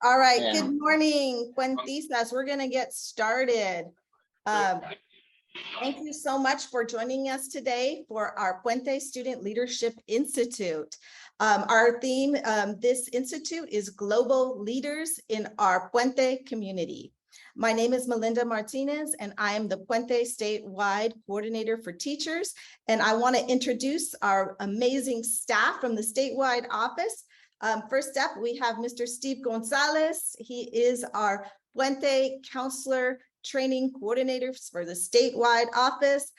All right, good morning, Puentistas. We're going to get started. Thank you so much for joining us today for our Puente Student Leadership Institute. Our theme, this institute is Global Leaders in our Puente Community. My name is Melinda Martinez, and I am the Puente Statewide Coordinator for Teachers. And I want to introduce our amazing staff from the statewide office. First up, we have Mr. Steve Gonzalez. He is our Puente Counselor Training Coordinator for the statewide office.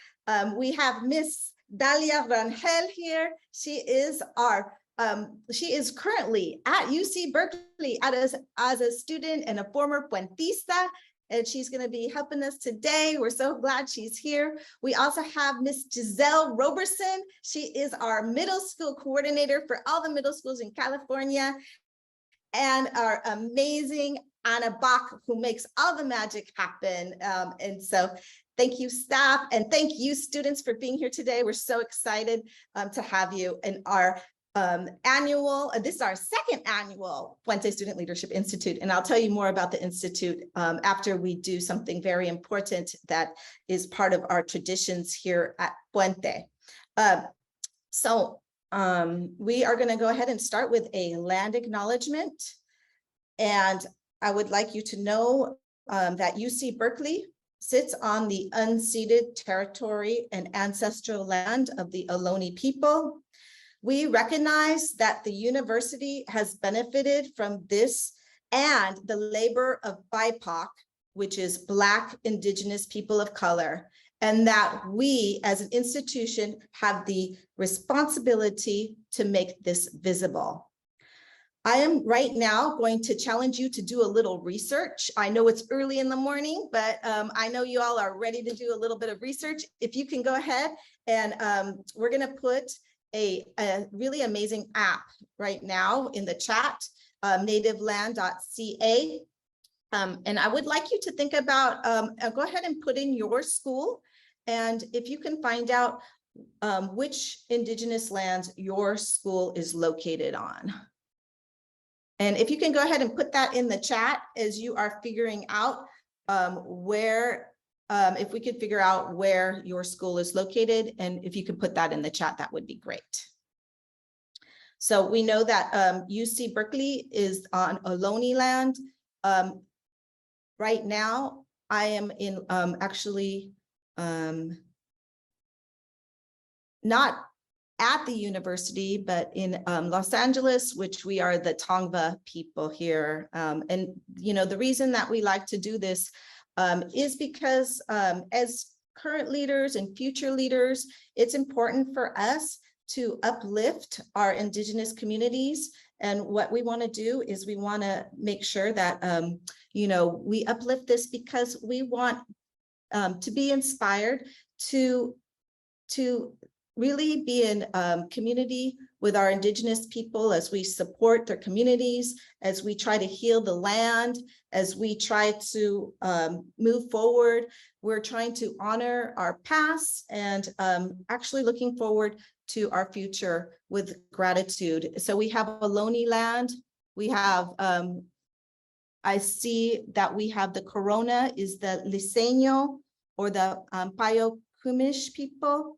We have Miss Dalia Rangel here. She is currently at UC Berkeley as a student and a former Puentista, and she's going to be helping us today. We're so glad she's here. We also have Miss Giselle Roberson. She is our middle school coordinator for all the middle schools in California, and our amazing Anna Bach, who makes all the magic happen. And so thank you, staff, and thank you, students, for being here today. We're so excited to have you in our this is our second annual Puente Student Leadership Institute, and I'll tell you more about the Institute after we do something very important that is part of our traditions here at Puente. We are going to go ahead and start with a land acknowledgement, and I would like you to know that UC Berkeley sits on the unceded territory and ancestral land of the Ohlone people. We recognize that the university has benefited from this and the labor of BIPOC, which is Black, Indigenous people of color, and that we as an institution have the responsibility to make this visible. I am right now going to challenge you to do a little research. I know it's early in the morning, but I know you all are ready to do a little bit of research. If you can go ahead and we're going to put a really amazing app right now in the chat, nativeland.ca. And I would like you to think about, go ahead and put in your school. And if you can find out which Indigenous lands your school is located on. And if you can go ahead and put that in the chat as you are figuring out if we could figure out where your school is located, and if you could put that in the chat, that would be great. So we know that UC Berkeley is on Ohlone land. Right now, I am in not at the university, but in Los Angeles, which we are the Tongva people here. And you know, the reason that we like to do this is because as current leaders and future leaders, it's important for us to uplift our Indigenous communities. And what we want to do is we want to make sure that, you know, we uplift this because we want to be inspired to really be in community with our Indigenous people as we support their communities, as we try to heal the land, as we try to move forward. We're trying to honor our past and actually looking forward to our future with gratitude. So we have Ohlone land. We have, I see that we have the Corona is the Liseño or the Payo Kumish people.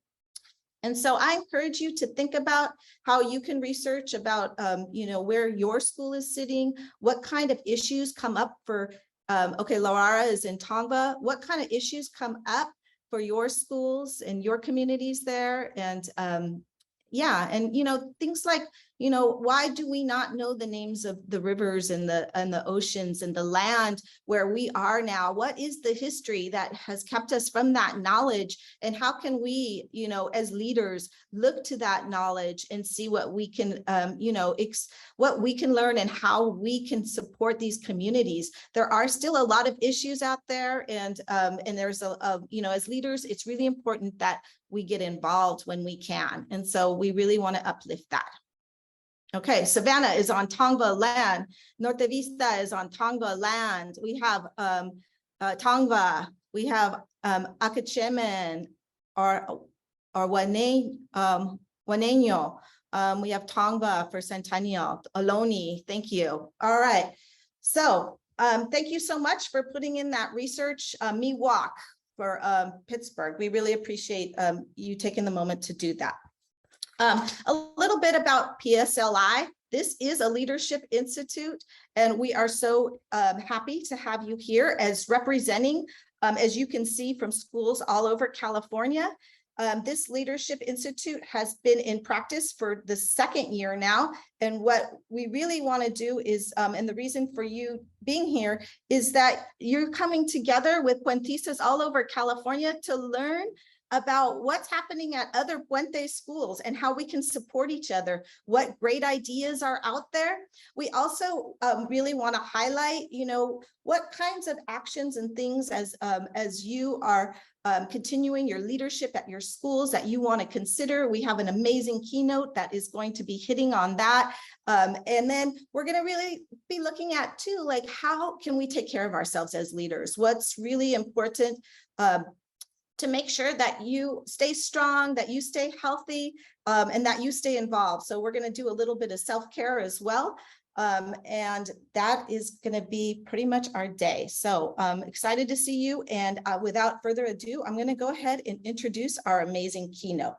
And so I encourage you to think about how you can research about, you know, where your school is sitting, what kind of issues come up for, okay, Laura is in Tongva, what kind of issues come up for your schools and your communities there. And yeah, and, you know, things like, you know, why do we not know the names of the rivers and the oceans and the land where we are now? What is the history that has kept us from that knowledge? And how can we, you know, as leaders, look to that knowledge and see what we can, you know, what we can learn and how we can support these communities? There are still a lot of issues out there, and there's you know, as leaders, it's really important that we get involved when we can. And so we really want to uplift that. Okay, Savannah is on Tongva land. Norte Vista is on Tongva land. We have Tongva. We have Akachemen or Waneño. We have Tongva for Centennial. Ohlone, thank you. All right. So thank you so much for putting in that research, Me Walk for Pittsburgh. We really appreciate you taking the moment to do that. A little bit about PSLI. This is a leadership institute, and we are so happy to have you here as representing, as you can see, from schools all over California. This Leadership Institute has been in practice for the second year now. And what we really want to do is, and the reason for you being here is that you're coming together with Puentistas all over California to learn about what's happening at other Puente schools and how we can support each other, what great ideas are out there. We also really want to highlight, what kinds of actions and things as you are continuing your leadership at your schools that you want to consider. We have an amazing keynote that is going to be hitting on that. And then we're going to really be looking at too, like, how can we take care of ourselves as leaders? What's really important to make sure that you stay strong, that you stay healthy, and that you stay involved. So we're going to do a little bit of self-care as well. And that is going to be pretty much our day. So excited to see you. And without further ado, I'm going to go ahead and introduce our amazing keynote.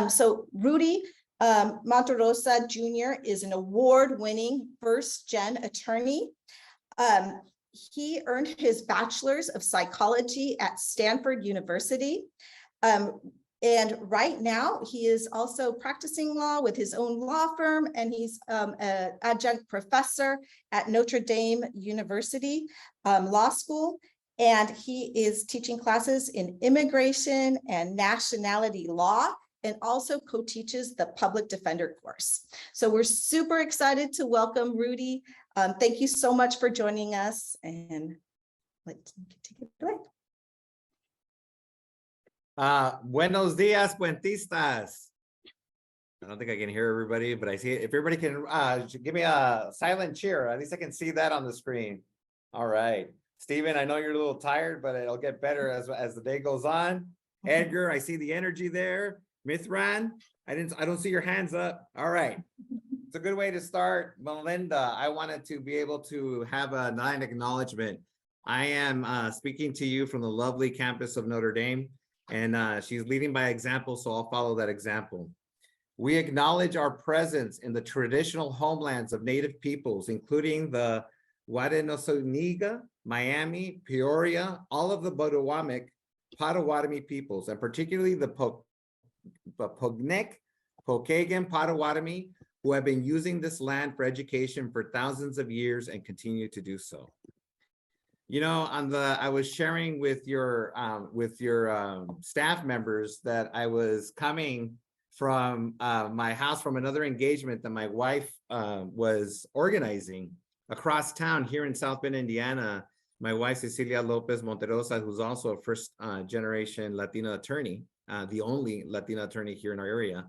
So Rudy Monterosa Jr. is an award-winning first-gen attorney. He earned his bachelor's of psychology at Stanford University. And right now he is also practicing law with his own law firm, and he's an adjunct professor at Notre Dame University Law School. And he is teaching classes in immigration and nationality law, and also co-teaches the public defender course. So we're super excited to welcome Rudy. Thank you so much for joining us, and let's take it away. Buenos dias, Puentistas. I don't think I can hear everybody, but I see it. If everybody can give me a silent cheer, at least I can see that on the screen. All right. Stephen, I know you're a little tired, but it'll get better as the day goes on. Edgar, I see the energy there. Mithran, I don't see your hands up. All right. It's a good way to start. Melinda, I wanted to be able to have a nine acknowledgement. I am speaking to you from the lovely campus of Notre Dame, and she's leading by example, so I'll follow that example. We acknowledge our presence in the traditional homelands of Native peoples, including the Wadenosoniga, Miami, Peoria, all of the Potawatomi peoples, and particularly the Pognek, Pokagon, Potawatomi, who have been using this land for education for thousands of years and continue to do so. I was sharing with your staff members that I was coming from my house from another engagement that my wife was organizing across town here in South Bend, Indiana. My wife, Cecilia Lopez Monterosa, who's also a first generation Latina attorney, the only Latina attorney here in our area.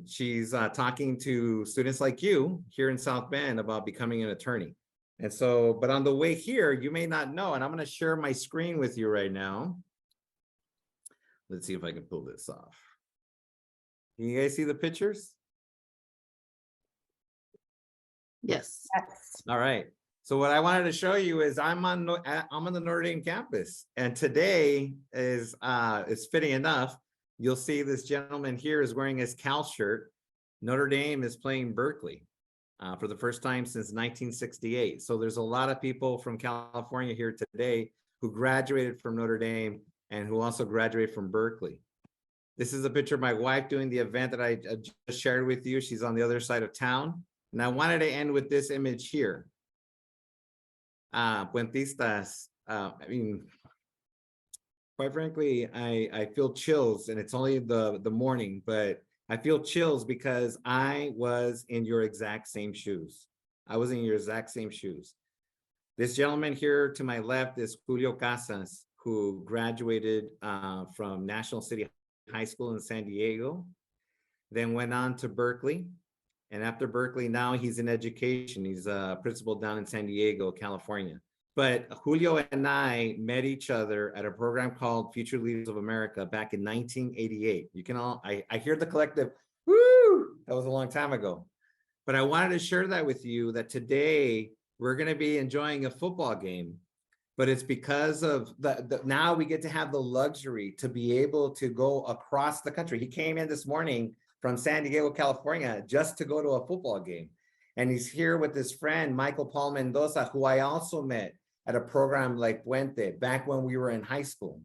She's talking to students like you here in South Bend about becoming an attorney. And so, but on the way here, you may not know, and I'm going to share my screen with you right now. Let's see if I can pull this off. Can you guys see the pictures? Yes. All right. So what I wanted to show you is I'm on the Notre Dame campus, and today is fitting enough. You'll see this gentleman here is wearing his Cal shirt. Notre Dame is playing Berkeley for the first time since 1968. So there's a lot of people from California here today who graduated from Notre Dame and who also graduated from Berkeley. This is a picture of my wife doing the event that I just shared with you. She's on the other side of town. And I wanted to end with this image here. Puentistas, quite frankly, I feel chills, and it's only the morning, but I feel chills because I was in your exact same shoes. I was in your exact same shoes. This gentleman here to my left is Julio Casas, who graduated from National City High School in San Diego, then went on to Berkeley. And after Berkeley, now he's in education. He's a principal down in San Diego, California. But Julio and I met each other at a program called Future Leaders of America back in 1988. You can all, I hear the collective, woo, that was a long time ago. But I wanted to share that with you that today we're going to be enjoying a football game, but it's because of now we get to have the luxury to be able to go across the country. He came in this morning from San Diego, California, just to go to a football game. And he's here with his friend, Michael Paul Mendoza, who I also met at a program like Puente back when we were in high school.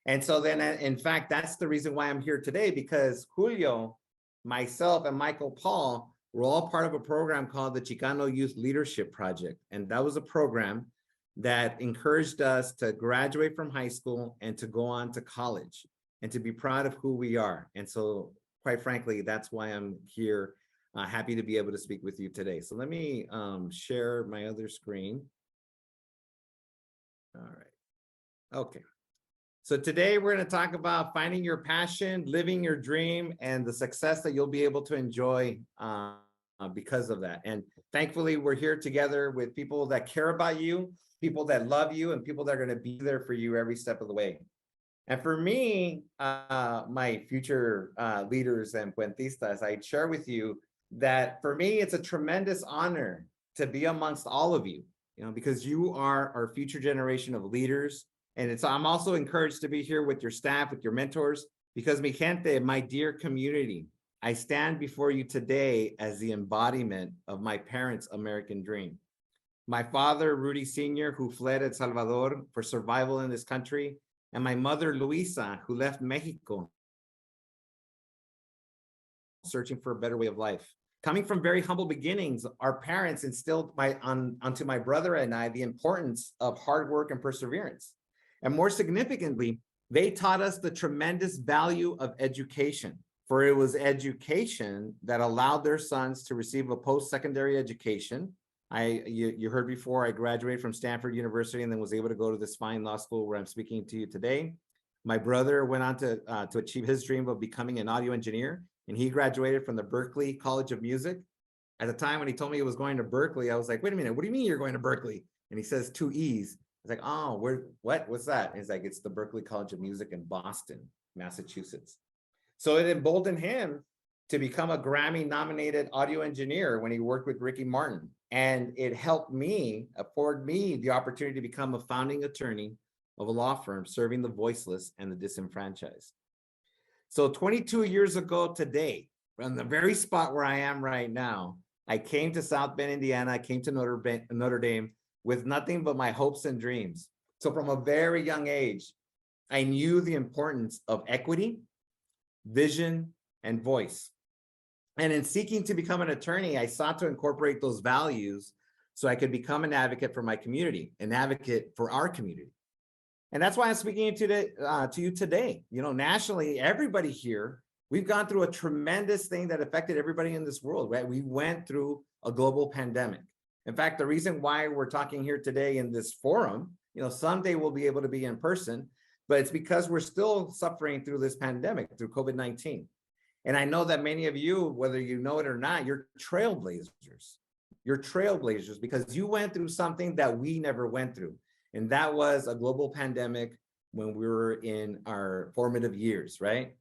And so then, in fact, that's the reason why I'm here today, because Julio, myself, and Michael Paul were all part of a program called the Chicano Youth Leadership Project. And that was a program that encouraged us to graduate from high school and to go on to college and to be proud of who we are. And so, quite frankly, that's why I'm here, happy to be able to speak with you today. So let me share my other screen. All right. Okay. So today we're going to talk about finding your passion, living your dream, and the success that you'll be able to enjoy because of that. And thankfully, we're here together with people that care about you, people that love you, and people that are going to be there for you every step of the way. And for me, my future leaders and Puentistas, I share with you that for me, it's a tremendous honor to be amongst all of you, because you are our future generation of leaders. And I'm also encouraged to be here with your staff, with your mentors, because mi gente, my dear community, I stand before you today as the embodiment of my parents' American dream. My father, Rudy Sr., who fled El Salvador for survival in this country, and my mother, Luisa, who left Mexico, searching for a better way of life. Coming from very humble beginnings, our parents instilled onto my brother and I the importance of hard work and perseverance. And more significantly, they taught us the tremendous value of education, for it was education that allowed their sons to receive a post-secondary education. You heard before, I graduated from Stanford University and then was able to go to this fine law school where I'm speaking to you today. My brother went on to achieve his dream of becoming an audio engineer, and he graduated from the Berklee College of Music. At the time when he told me he was going to Berkeley, I was like, wait a minute, what do you mean you're going to Berkeley? And he says 2 E's. I was like, oh, what's that? And he's like, it's the Berklee College of Music in Boston, Massachusetts. So it emboldened him to become a Grammy-nominated audio engineer when he worked with Ricky Martin. And it helped afford me the opportunity to become a founding attorney of a law firm serving the voiceless and the disenfranchised. So 22 years ago today, on the very spot where I am right now, I came to South Bend, Indiana. I came to Notre Dame with nothing but my hopes and dreams. So from a very young age, I knew the importance of equity, vision, and voice. And in seeking to become an attorney, I sought to incorporate those values so I could become an advocate for my community, an advocate for our community. And that's why I'm speaking to you today. Nationally, everybody here, we've gone through a tremendous thing that affected everybody in this world, right? We went through a global pandemic. In fact, the reason why we're talking here today in this forum, someday we'll be able to be in person, but it's because we're still suffering through this pandemic, through COVID-19. And I know that many of you, whether you know it or not, you're trailblazers. You're trailblazers because you went through something that we never went through. And that was a global pandemic when we were in our formative years, right?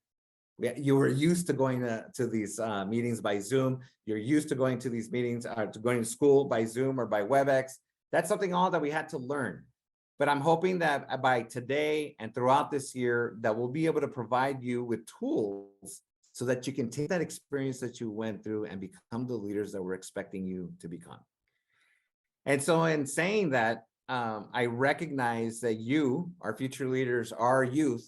You were used to going to these meetings by Zoom. You're used to going to these meetings, to going to school by Zoom or by WebEx. That's something all that we had to learn. But I'm hoping that by today and throughout this year, that we'll be able to provide you with tools so that you can take that experience that you went through and become the leaders that we're expecting you to become. And so in saying that, I recognize that you, our future leaders, our youth,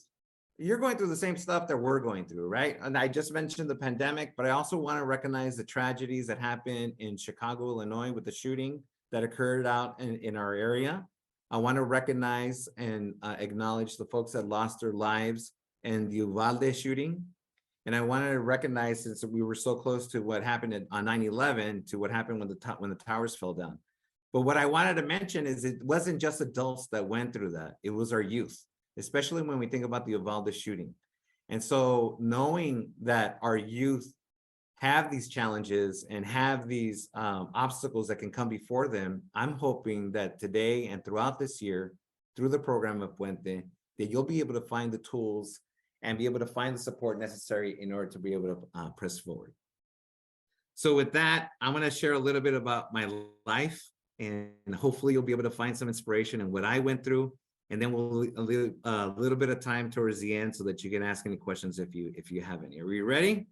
you're going through the same stuff that we're going through, right? And I just mentioned the pandemic, but I also want to recognize the tragedies that happened in Chicago, Illinois, with the shooting that occurred out in our area. I want to recognize and acknowledge the folks that lost their lives in the Uvalde shooting. And I wanted to recognize, since we were so close to what happened on 9/11, to what happened when the towers fell down. But what I wanted to mention is it wasn't just adults that went through that. It was our youth, especially when we think about the Uvalde shooting. And so knowing that our youth have these challenges and have these obstacles that can come before them, I'm hoping that today and throughout this year, through the program of Puente, that you'll be able to find the tools and be able to find the support necessary in order to be able to press forward. So with that, I'm going to share a little bit about my life, and hopefully you'll be able to find some inspiration in what I went through. And then we'll a little bit of time towards the end so that you can ask any questions if you have any. Are you ready?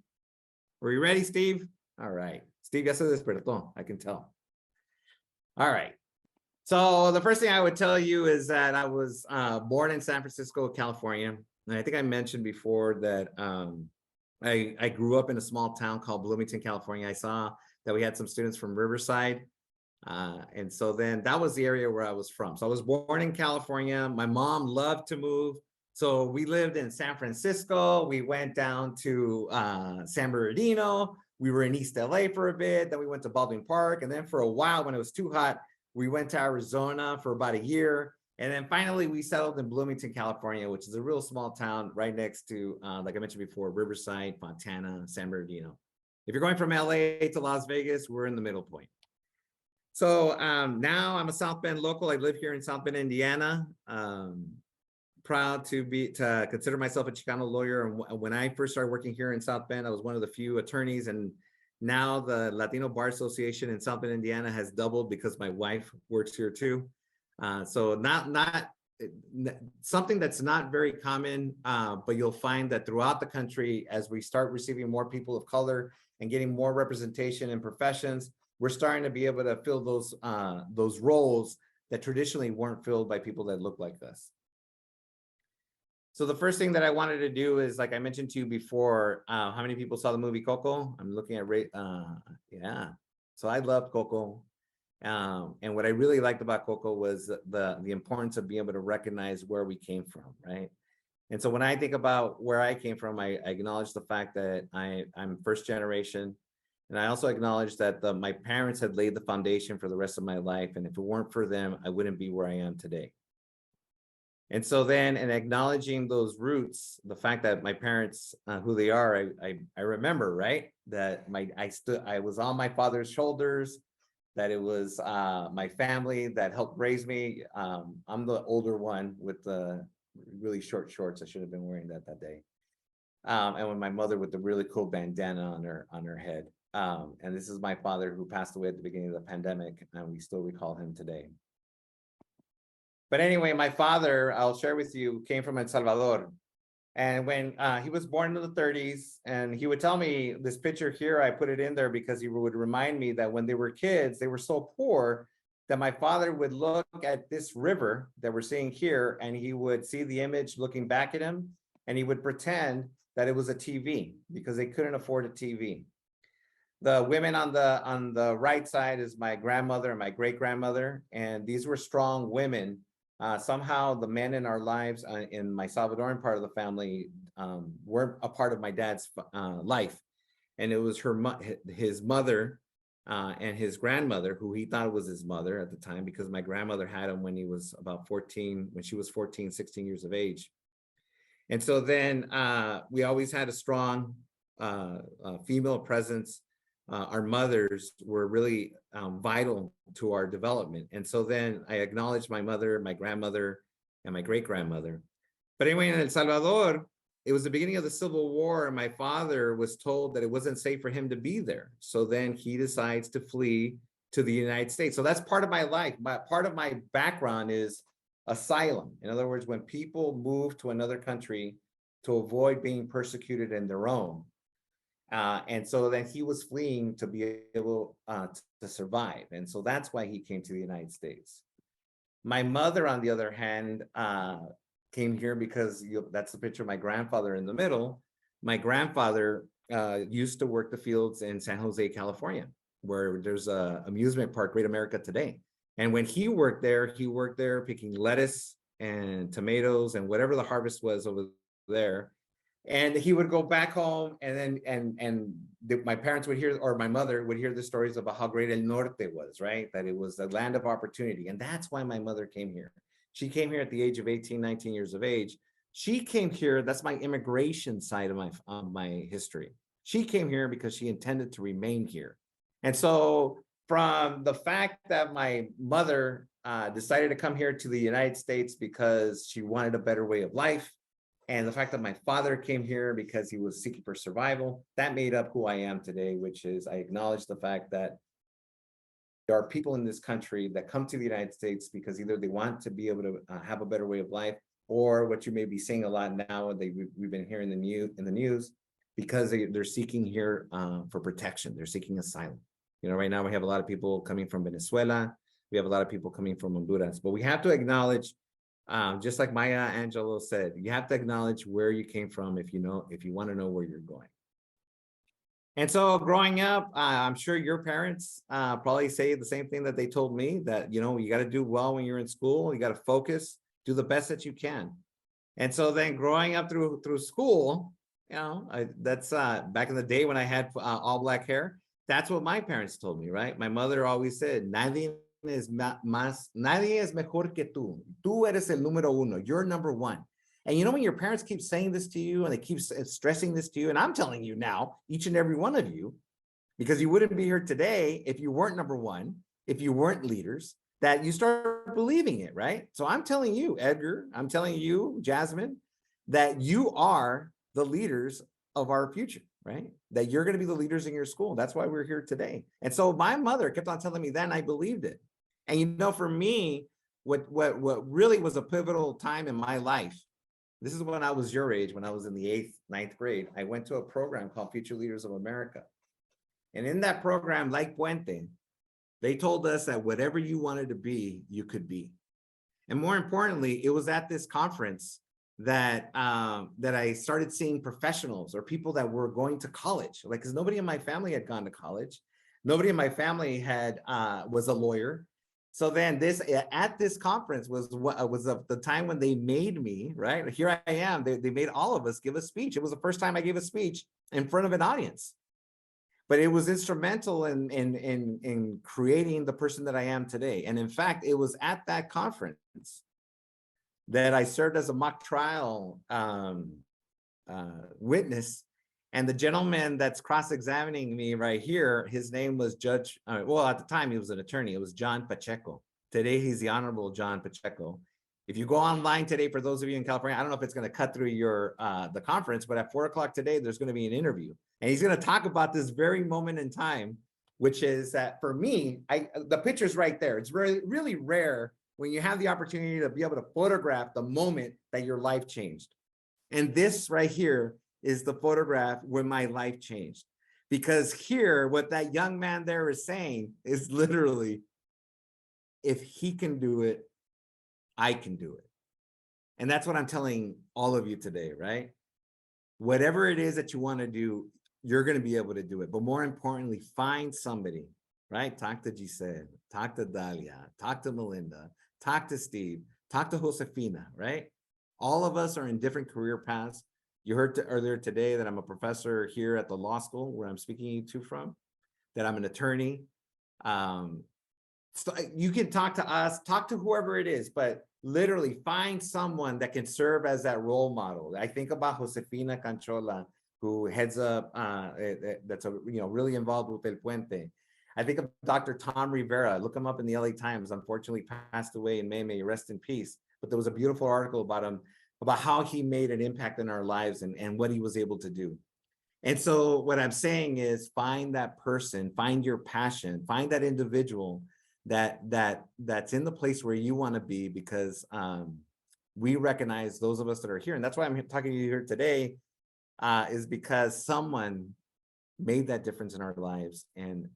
Are you ready, Steve? All right. Steve ya se despertó, I can tell. All right. So the first thing I would tell you is that I was born in San Francisco, California. And I think I mentioned before that I grew up in a small town called Bloomington, California. I saw that we had some students from Riverside. And so then that was the area where I was from. So I was born in California. My mom loved to move. So we lived in San Francisco. We went down to San Bernardino. We were in East LA for a bit. Then we went to Baldwin Park. And then for a while, when it was too hot, we went to Arizona for about a year. And then finally, we settled in Bloomington, California, which is a real small town right next to, like I mentioned before, Riverside, Fontana, San Bernardino. If you're going from LA to Las Vegas, we're in the middle point. So now I'm a South Bend local. I live here in South Bend, Indiana. Proud to consider myself a Chicano lawyer. And when I first started working here in South Bend, I was one of the few attorneys. And now the Latino Bar Association in South Bend, Indiana has doubled because my wife works here too. So not something that's not very common, but you'll find that throughout the country, as we start receiving more people of color and getting more representation in professions, we're starting to be able to fill those roles that traditionally weren't filled by people that look like us. So the first thing that I wanted to do is, like I mentioned to you before, how many people saw the movie Coco? I'm looking at yeah. So I loved Coco. And what I really liked about Coco was the importance of being able to recognize where we came from, right? And so when I think about where I came from, I acknowledge the fact that I'm first generation. And I also acknowledge that my parents had laid the foundation for the rest of my life. And if it weren't for them, I wouldn't be where I am today. And so then in acknowledging those roots, the fact that my parents, who they are, I remember, right? That I was on my father's shoulders, that it was my family that helped raise me. I'm the older one with the really short shorts. I should have been wearing that day. And with my mother with the really cool bandana on her head. And this is my father who passed away at the beginning of the pandemic, and we still recall him today. But anyway, my father, I'll share with you, came from El Salvador. And when he was born in the 30s, and he would tell me this picture here, I put it in there because he would remind me that when they were kids, they were so poor that my father would look at this river that we're seeing here, and he would see the image looking back at him, and he would pretend that it was a TV because they couldn't afford a TV. The women on the right side is my grandmother and my great-grandmother, and these were strong women. Somehow the men in our lives in my Salvadoran part of the family weren't a part of my dad's life. And it was his mother and his grandmother, who he thought was his mother at the time, because my grandmother had him when he was about 14, when she was 14, 16 years of age. And so then we always had a strong female presence. Our mothers were really vital to our development. And so then I acknowledged my mother, my grandmother, and my great-grandmother. But anyway, in El Salvador, it was the beginning of the Civil War, and my father was told that it wasn't safe for him to be there. So then he decides to flee to the United States. So that's part of my life. Part of my background is asylum. In other words, when people move to another country to avoid being persecuted in their own. And so then he was fleeing to be able to survive. And so that's why he came to the United States. My mother, on the other hand, came here because that's the picture of my grandfather in the middle. My grandfather used to work the fields in San Jose, California, where there's a amusement park, Great America Today. And when he worked there picking lettuce and tomatoes and whatever the harvest was over there. And he would go back home, and then my parents would hear, or my mother would hear the stories about how great El Norte was, right? That it was the land of opportunity. And that's why my mother came here. She came here at the age of 18, 19 years of age. She came here, that's my immigration side of my history. She came here because she intended to remain here. And so from the fact that my mother decided to come here to the United States because she wanted a better way of life, And the fact that my father came here because he was seeking for survival, that made up who I am today, which is I acknowledge the fact that there are people in this country that come to the United States because either they want to be able to have a better way of life, or what you may be seeing a lot now, we've been hearing in the news, because they're seeking here for protection. They're seeking asylum. You know, right now we have a lot of people coming from Venezuela. We have a lot of people coming from Honduras, but we have to acknowledge, just like Maya Angelou said, you have to acknowledge where you came from if you want to know where you're going. And so growing up, I'm sure your parents probably say the same thing that they told me, that, you know, you got to do well when you're in school. You got to focus, do the best that you can. And so then growing up through school, you know, that's back in the day when I had all black hair. That's what my parents told me, right? My mother always said, nadie es mejor que tú. Tú eres el número uno. You're number one. And you know, when your parents keep saying this to you and they keep stressing this to you, and I'm telling you now, each and every one of you, because you wouldn't be here today if you weren't number one, if you weren't leaders, that you start believing it, right? So I'm telling you, Edgar, I'm telling you, Jasmine, that you are the leaders of our future, right? That you're going to be the leaders in your school. That's why we're here today. And so my mother kept on telling me that, and I believed it. And you know, for me, what really was a pivotal time in my life, this is when I was your age, when I was in the 8th, 9th grade, I went to a program called Future Leaders of America. And in that program, like Puente, they told us that whatever you wanted to be, you could be. And more importantly, it was at this conference that that I started seeing professionals or people that were going to college, like, because nobody in my family had gone to college. Nobody in my family had was a lawyer. So then at this conference was the time when they made me, right? Here I am. They made all of us give a speech. It was the first time I gave a speech in front of an audience. But it was instrumental in creating the person that I am today. And in fact, it was at that conference that I served as a mock trial witness. And the gentleman that's cross-examining me right here, his name was Judge, well, at the time he was an attorney. It was John Pacheco. Today, he's the Honorable John Pacheco. If you go online today, for those of you in California, I don't know if it's going to cut through your the conference, but at 4 o'clock today, there's going to be an interview. And he's going to talk about this very moment in time, which is that for me, the picture's right there. It's really rare when you have the opportunity to be able to photograph the moment that your life changed. And this right here is the photograph where my life changed. Because here, what that young man there is saying is literally, if he can do it, I can do it. And that's what I'm telling all of you today, right? Whatever it is that you want to do, you're going to be able to do it. But more importantly, find somebody, right? Talk to Giselle, talk to Dalia, talk to Melinda, talk to Steve, talk to Josefina, right? All of us are in different career paths. You heard earlier today that I'm a professor here at the law school where I'm speaking to from, that I'm an attorney. So you can talk to us, talk to whoever it is, but literally find someone that can serve as that role model. I think about Josefina Canchola, who heads up, that's really involved with El Puente. I think of Dr. Tom Rivera. Look him up in the LA Times. Unfortunately, passed away in May. May rest in peace. But there was a beautiful article about him, about how he made an impact in our lives and what he was able to do. And so what I'm saying is, find that person, find your passion, find that individual that's in the place where you want to be, because we recognize those of us that are here. And that's why I'm talking to you here today, is because someone made that difference in our lives, and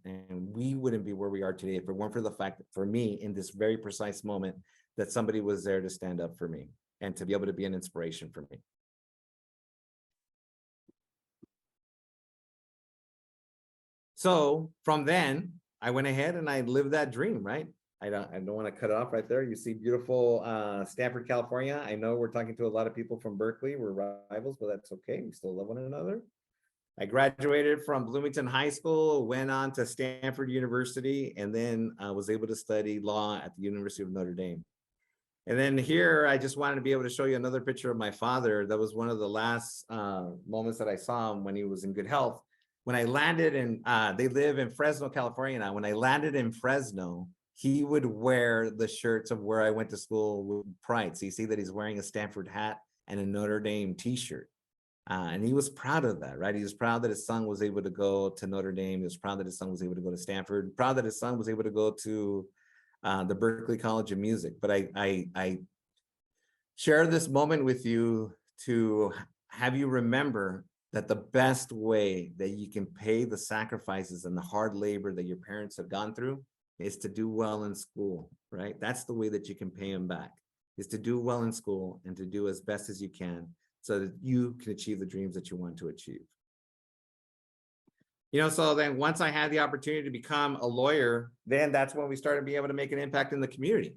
we wouldn't be where we are today if it weren't for the fact that, for me, in this very precise moment, that somebody was there to stand up for me and to be able to be an inspiration for me. So from then, I went ahead and I lived that dream, right? I don't want to cut it off right there. You see beautiful Stanford, California. I know we're talking to a lot of people from Berkeley. We're rivals, but that's okay. We still love one another. I graduated from Bloomington High School, went on to Stanford University, and then was able to study law at the University of Notre Dame. And then here, I just wanted to be able to show you another picture of my father. That was one of the last moments that I saw him when he was in good health. When I landed in, they live in Fresno, California now. When I landed in Fresno, he would wear the shirts of where I went to school with pride. So you see that he's wearing a Stanford hat. and a Notre Dame t-shirt. And he was proud of that, right? He was proud that his son was able to go to Notre Dame. He was proud that his son was able to go to Stanford, proud that his son was able to go to the Berklee College of Music. But I share this moment with you to have you remember that the best way that you can pay the sacrifices and the hard labor that your parents have gone through is to do well in school, right? That's the way that you can pay them back, is to do well in school and to do as best as you can so that you can achieve the dreams that you want to achieve. You know, so then once I had the opportunity to become a lawyer, then that's when we started being able to make an impact in the community.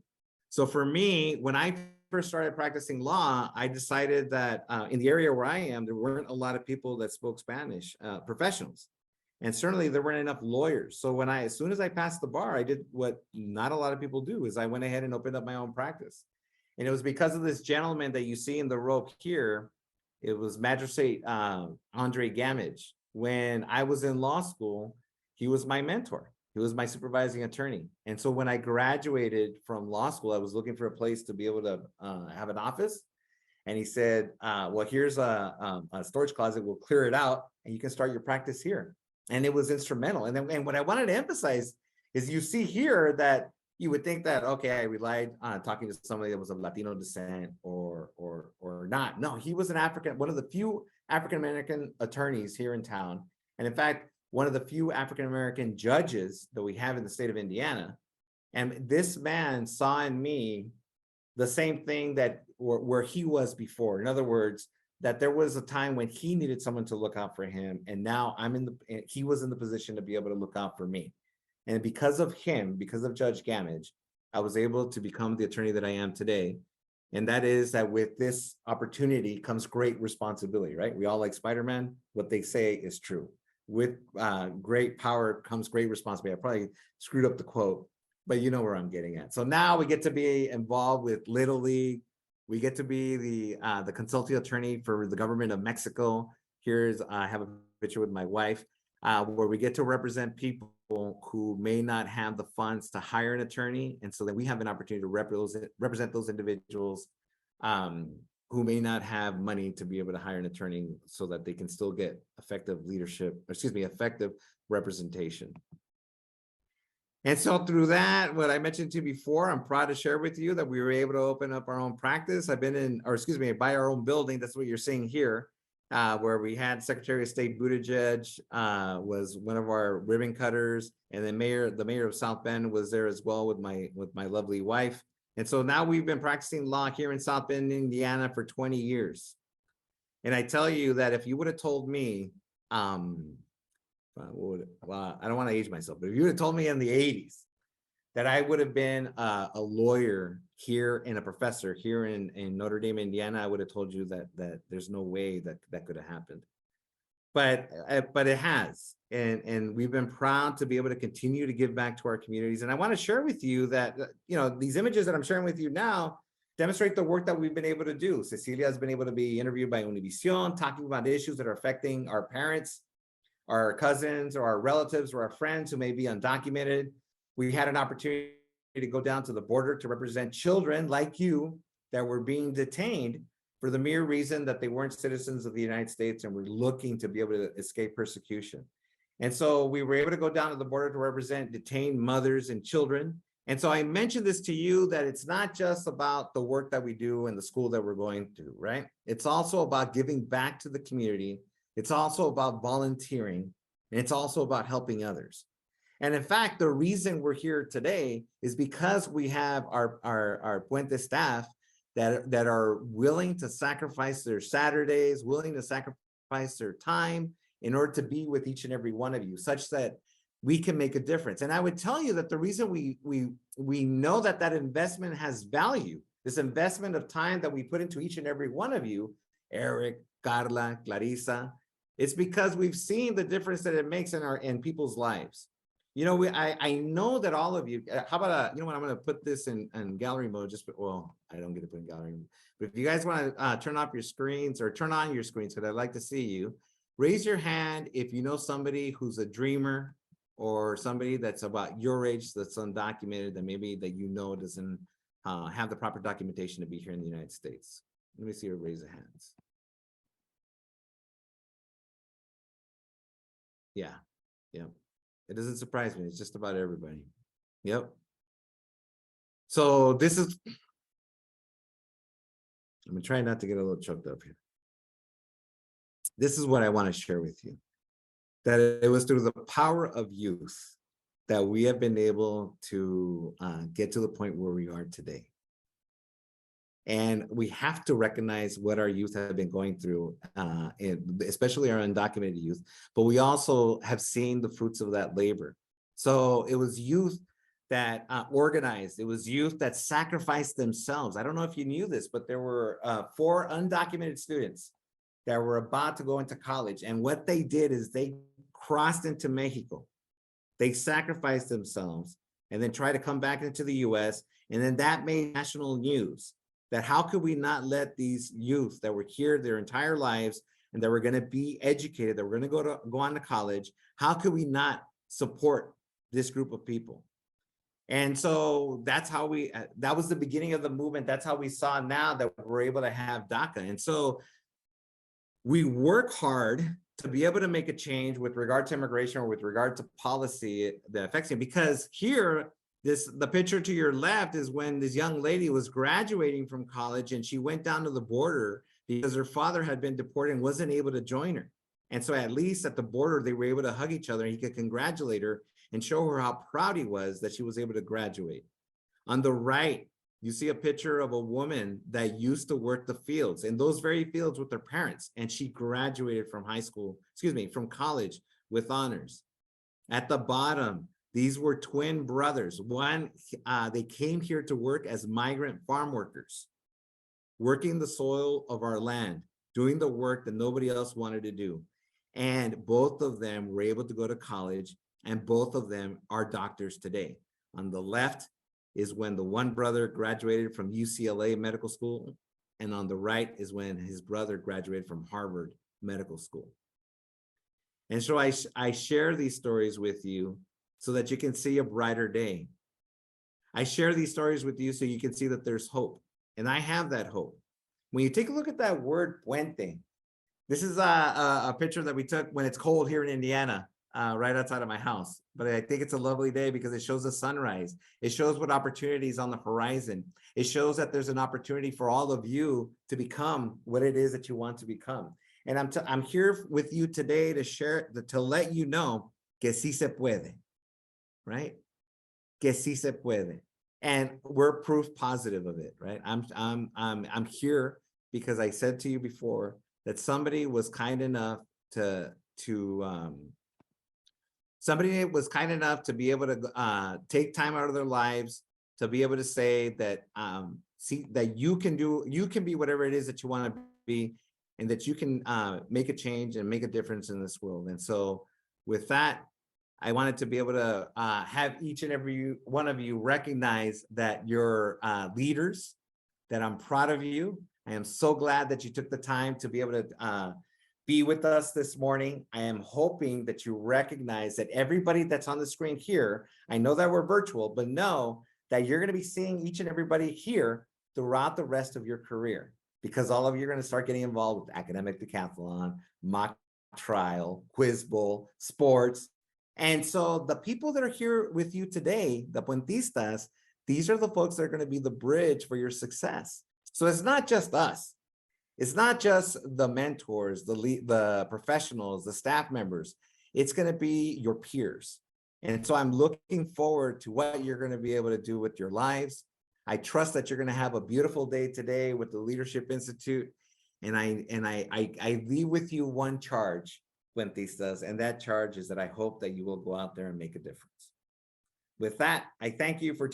So for me, when I first started practicing law, I decided that in the area where I am, there weren't a lot of people that spoke Spanish, professionals. And certainly there weren't enough lawyers. So when as soon as I passed the bar, I did what not a lot of people do, is I went ahead and opened up my own practice. And it was because of this gentleman that you see in the rope here. It was Magistrate Andre Gamage. When I was in law school, he was my mentor. He was my supervising attorney. And so when I graduated from law school, I was looking for a place to be able to have an office. And he said, well, here's a storage closet. We'll clear it out and you can start your practice here. And it was instrumental. And then what I wanted to emphasize is you see here that you would think that, okay, I relied on talking to somebody that was of Latino descent or not. No, he was one of the few African-American attorneys here in town. And in fact, one of the few African-American judges that we have in the state of Indiana. And this man saw in me the same thing that where he was before. In other words, that there was a time when he needed someone to look out for him. And now he was in the position to be able to look out for me. And because of him, because of Judge Gamage, I was able to become the attorney that I am today. And that is that with this opportunity comes great responsibility, right? We all like Spider-Man. What they say is true. With great power comes great responsibility. I probably screwed up the quote, but you know where I'm getting at. So now we get to be involved with Little League. We get to be the consulting attorney for the government of Mexico. I have a picture with my wife, where we get to represent people who may not have the funds to hire an attorney. And so that we have an opportunity to represent those individuals who may not have money to be able to hire an attorney so that they can still get effective representation. And so through that, what I mentioned to you before, I'm proud to share with you that we were able to open up our own practice. Buy our own building. That's what you're seeing here, where we had Secretary of State Buttigieg was one of our ribbon cutters, and then the mayor of South Bend was there as well with my lovely wife. And so now we've been practicing law here in South Bend, Indiana for 20 years. And I tell you that if you would have told me, I don't want to age myself, but if you would have told me in the 80s that I would have been a lawyer here and a professor here in Notre Dame, Indiana, I would have told you that there's no way that could have happened. But it has, and we've been proud to be able to continue to give back to our communities. And I want to share with you that these images that I'm sharing with you now demonstrate the work that we've been able to do. Cecilia has been able to be interviewed by Univision, talking about issues that are affecting our parents, our cousins, or our relatives, or our friends who may be undocumented. We had an opportunity to go down to the border to represent children like you that were being detained for the mere reason that they weren't citizens of the United States and were looking to be able to escape persecution. And so we were able to go down to the border to represent detained mothers and children. And so I mentioned this to you, that it's not just about the work that we do in the school that we're going to, right? It's also about giving back to the community. It's also about volunteering, and it's also about helping others. And in fact, the reason we're here today is because we have our Puente staff that are willing to sacrifice their Saturdays, willing to sacrifice their time in order to be with each and every one of you, such that we can make a difference. And I would tell you that the reason we know that investment has value, this investment of time that we put into each and every one of you, Eric, Carla, Clarissa, it's because we've seen the difference that it makes in people's lives. I know that all of you, how about, I'm going to put this in gallery mode, I don't get to put in gallery mode, but if you guys want to turn off your screens or turn on your screens, because I'd like to see you, raise your hand if you know somebody who's a dreamer or somebody that's about your age that's undocumented, that maybe that doesn't have the proper documentation to be here in the United States. Let me see her raise the hands. Yeah, yeah. It doesn't surprise me. It's just about everybody. Yep. So this is, I'm gonna try not to get a little choked up here. This is what I want to share with you. That it was through the power of youth that we have been able to get to the point where we are today. And we have to recognize what our youth have been going through, especially our undocumented youth, but we also have seen the fruits of that labor. So it was youth that organized, it was youth that sacrificed themselves. I don't know if you knew this, but there were 4 undocumented students that were about to go into college. And what they did is they crossed into Mexico. They sacrificed themselves and then tried to come back into the US. And then that made national news. That how could we not let these youth that were here their entire lives and that were going to be educated, that were going to go on to college, how could we not support this group of people? And so that's how we, that was the beginning of the movement. That's how we saw now that we're able to have DACA. And so we work hard to be able to make a change with regard to immigration or with regard to policy that affects it, because here, the picture to your left is when this young lady was graduating from college and she went down to the border because her father had been deported and wasn't able to join her. And so at least at the border, they were able to hug each other and he could congratulate her and show her how proud he was that she was able to graduate. On the right, you see a picture of a woman that used to work the fields, in those very fields with her parents, and she graduated from from college with honors. At the bottom, these were twin brothers. One, they came here to work as migrant farm workers, working the soil of our land, doing the work that nobody else wanted to do. And both of them were able to go to college, and both of them are doctors today. On the left is when the one brother graduated from UCLA Medical School, and on the right is when his brother graduated from Harvard Medical School. And so I share these stories with you so that you can see a brighter day. I share these stories with you so you can see that there's hope. And I have that hope. When you take a look at that word puente, this is a picture that we took when it's cold here in Indiana, right outside of my house. But I think it's a lovely day because it shows the sunrise. It shows what opportunities on the horizon. It shows that there's an opportunity for all of you to become what it is that you want to become. And I'm here with you today to share, to let you know que sí se puede, right? Que sí se puede. And we're proof positive of it, right? I'm here because I said to you before that somebody was kind enough to be able to take time out of their lives to be able to say that see that you can be whatever it is that you want to be, and that you can make a change and make a difference in this world. And so with that, I wanted to be able to have each and every one of you recognize that you're leaders, that I'm proud of you. I am so glad that you took the time to be able to be with us this morning. I am hoping that you recognize that everybody that's on the screen here, I know that we're virtual, but know that you're going to be seeing each and everybody here throughout the rest of your career, because all of you are going to start getting involved with academic decathlon, mock trial, quiz bowl, sports. And so the people that are here with you today, the Puentistas, these are the folks that are going to be the bridge for your success. So it's not just us. It's not just the mentors, the professionals, the staff members. It's going to be your peers. And so I'm looking forward to what you're going to be able to do with your lives. I trust that you're going to have a beautiful day today with the Leadership Institute. And I leave with you one charge, Puentistas, and that charge is that I hope that you will go out there and make a difference. With that, I thank you for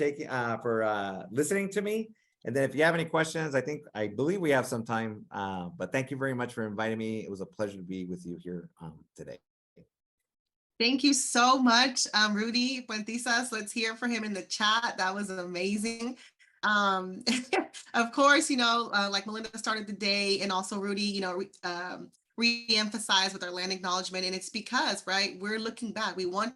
listening to me. And then if you have any questions, I believe we have some time, but thank you very much for inviting me. It was a pleasure to be with you here today. Thank you so much, Rudy Puentisas. Let's hear from him in the chat. That was amazing. Of course, like Melinda started the day, and also Rudy, re-emphasized with our land acknowledgement. And it's because, right, we're looking back. We want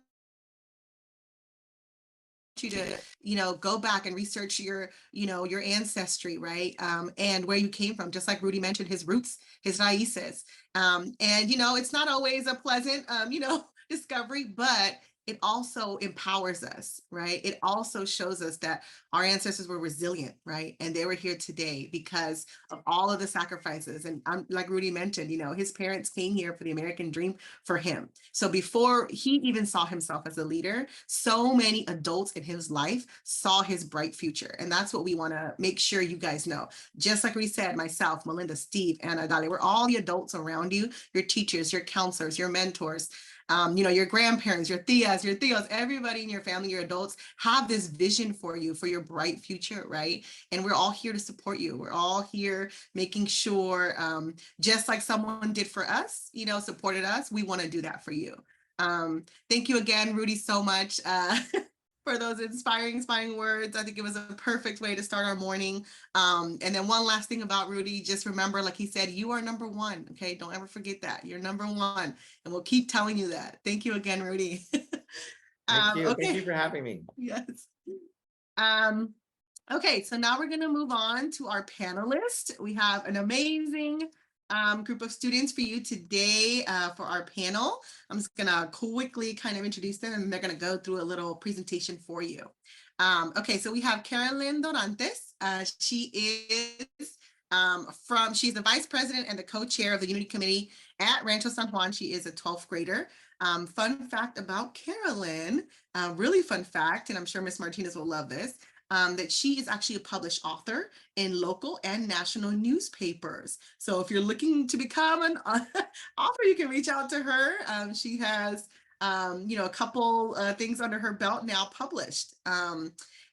you to, go back and research your, your ancestry, right? And where you came from, just like Rudy mentioned, his roots, his raíces. And, it's not always a pleasant, discovery, but it also empowers us, right? It also shows us that our ancestors were resilient, right? And they were here today because of all of the sacrifices. And like Rudy mentioned, his parents came here for the American dream for him. So before he even saw himself as a leader, so many adults in his life saw his bright future. And that's what we want to make sure you guys know. Just like we said, myself, Melinda, Steve, Anna, Dali, we're all the adults around you, your teachers, your counselors, your mentors, your grandparents, your tias, your tios, everybody in your family, your adults have this vision for you, for your bright future, right? And we're all here to support you. We're all here making sure, just like someone did for us, supported us, we want to do that for you. Thank you again, Rudy, so much for those inspiring words. I think it was a perfect way to start our morning. And then one last thing about Rudy, just remember, like he said, you are number one. Okay, don't ever forget that. You're number one. And we'll keep telling you that. Thank you again, Rudy. Thank you. Okay. Thank you for having me. Yes. Okay, so now we're going to move on to our panelists. We have an amazing group of students for you today for our panel. I'm just going to quickly kind of introduce them, and they're going to go through a little presentation for you. Okay, so we have Carolyn Dorantes. She is she's the vice president and the co-chair of the Unity Committee at Rancho San Juan. She is a 12th grader. Fun fact about Carolyn, really fun fact, and I'm sure Miss Martinez will love this, that she is actually a published author in local and national newspapers. So if you're looking to become an author, you can reach out to her. She has, a couple things under her belt now published.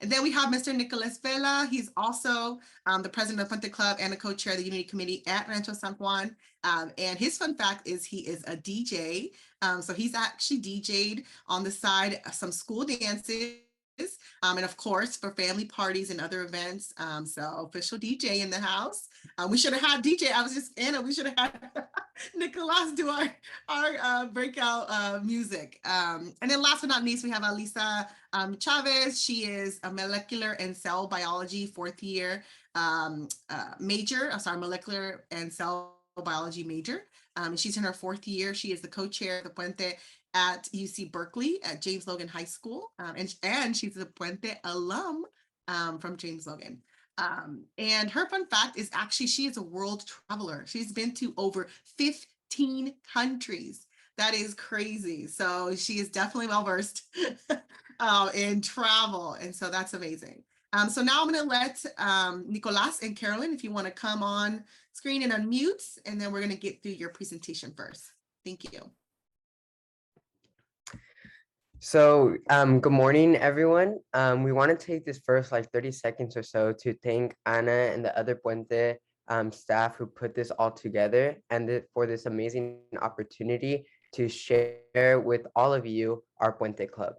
And then we have Mr. Nicolas Vela. He's also the president of Puente Club and the co-chair of the Unity Committee at Rancho San Juan. And his fun fact is he is a DJ. So he's actually DJ'd on the side some school dances. And of course, for family parties and other events. So official DJ in the house. We should have had DJ. Anna, we should have had Nicolas do our breakout music. And then last but not least, we have Alisa Chavez. She is a molecular and cell biology 4th year major. Molecular and cell biology major. She's in her 4th year. She is the co-chair of the Puente at UC Berkeley at James Logan High School. And she's a Puente alum from James Logan. And her fun fact is actually she is a world traveler. She's been to over 15 countries. That is crazy. So she is definitely well-versed in travel. And so that's amazing. So now I'm going to let Nicolas and Carolyn, if you want to come on screen and unmute, and then we're going to get through your presentation first. Thank you. So good morning, everyone. We want to take this first 30 seconds or so to thank Ana and the other Puente staff who put this all together, and for this amazing opportunity to share with all of you our Puente Club.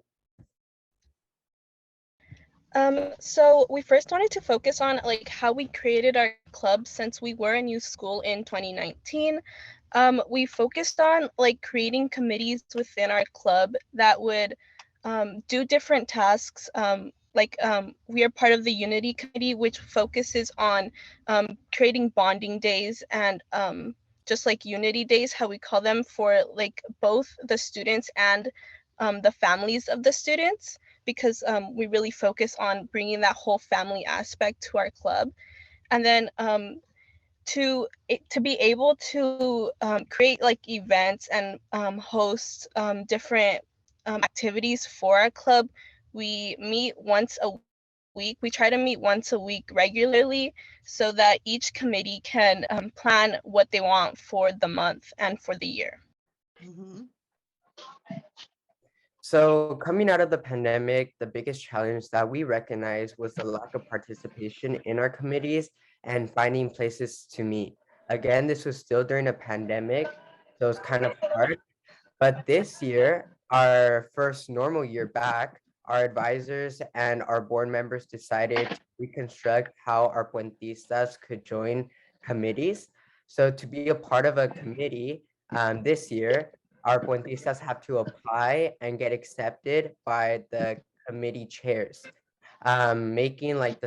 So we first wanted to focus on how we created our club since we were a new school in 2019. We focused on creating committees within our club that would do different tasks. We are part of the Unity Committee, which focuses on creating bonding days and just Unity days, how we call them, for both the students and the families of the students, because we really focus on bringing that whole family aspect to our club. And then to be able to create events and host different activities for our club, we meet once a week. We try to meet once a week regularly so that each committee can plan what they want for the month and for the year. Mm-hmm. So coming out of the pandemic, the biggest challenge that we recognized was the lack of participation in our committees and finding places to meet. Again, this was still during a pandemic, so it's kind of hard. But this year, our first normal year back, our advisors and our board members decided to reconstruct how our Puentistas could join committees. So to be a part of a committee this year, our Puentistas have to apply and get accepted by the committee chairs, making like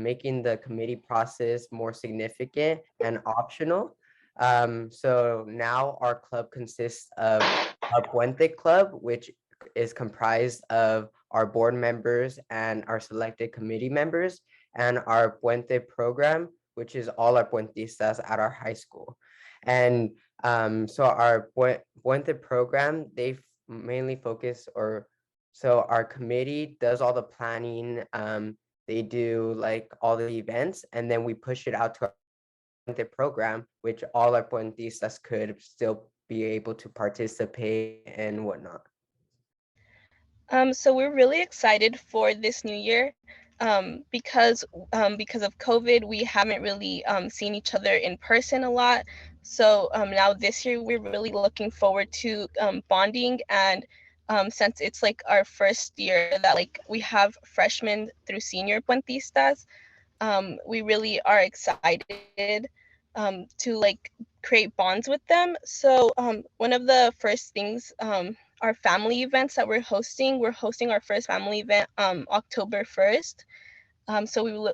making the committee process more significant and optional. So now our club consists of a Puente Club, which is comprised of our board members and our selected committee members, and our Puente program, which is all our Puentistas at our high school. And so our Puente program, they mainly focus, or so our committee does all the planning, they do like all the events, and then we push it out to the program, which all our Puentistas could still be able to participate and whatnot. So we're really excited for this new year, because of COVID, we haven't really seen each other in person a lot. So now this year, we're really looking forward to bonding, and since it's like our first year that like we have freshmen through senior Puentistas, we really are excited to like create bonds with them. So one of the first things, our family events that we're hosting our first family event October 1st. So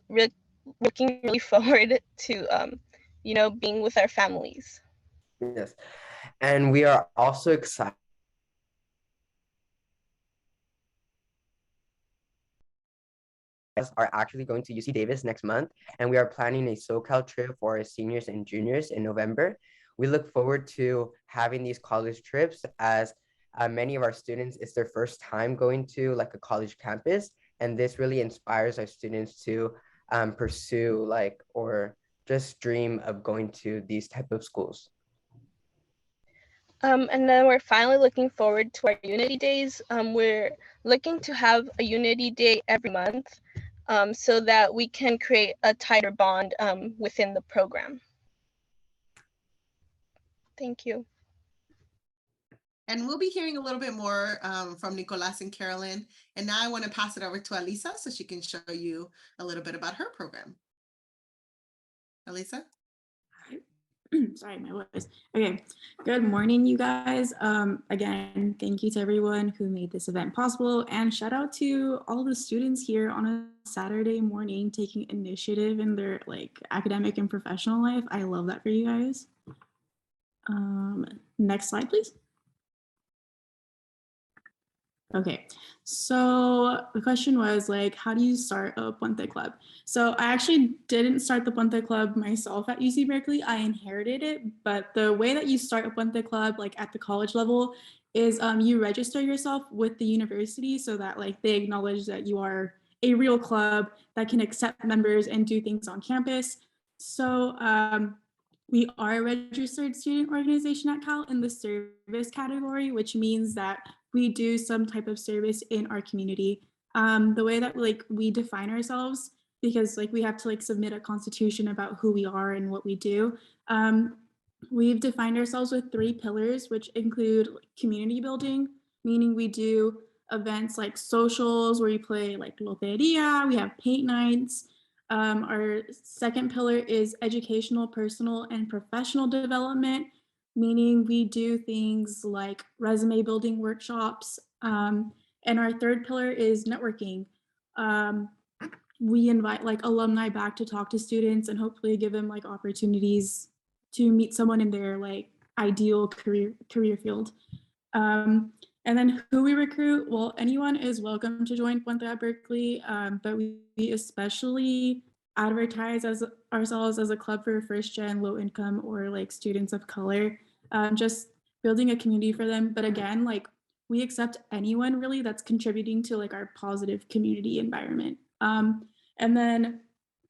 looking really forward to being with our families. Yes, and we are also excited are actually going to UC Davis next month, and we are planning a SoCal trip for our seniors and juniors in November. We look forward to having these college trips, as many of our students, it's their first time going to like a college campus, and this really inspires our students to pursue like, or just dream of going to these type of schools. And then we're finally looking forward to our Unity Days. We're looking to have a Unity Day every month, so that we can create a tighter bond within the program. Thank you. And we'll be hearing a little bit more from Nicolas and Carolyn. And now I want to pass it over to Alisa so she can show you a little bit about her program. Alisa? Sorry, my voice. Okay, good morning, you guys. Again, thank you to everyone who made this event possible, and shout out to all the students here on a Saturday morning taking initiative in their like academic and professional life. I love that for you guys. Next slide, please. Okay, so the question was like, how do you start a Puente Club? So I actually didn't start the Puente Club myself at UC Berkeley. I inherited it, but the way that you start a Puente Club, like at the college level, is you register yourself with the university so that like they acknowledge that you are a real club that can accept members and do things on campus. So we are a registered student organization at Cal in the service category, which means that we do some type of service in our community. The way that like we define ourselves, because like we have to like submit a constitution about who we are and what we do. We've defined ourselves with 3 pillars, which include community building, meaning we do events like socials where you play like loteria, we have paint nights. Our second pillar is educational, personal, and professional development, meaning we do things like resume building workshops. And our third pillar is networking. We invite like alumni back to talk to students and hopefully give them like opportunities to meet someone in their like ideal career field. And then who we recruit, well, anyone is welcome to join Puente at Berkeley, but we especially advertise as ourselves as a club for first gen, low income, or like students of color, just building a community for them. But again, like we accept anyone really that's contributing to like our positive community environment. And then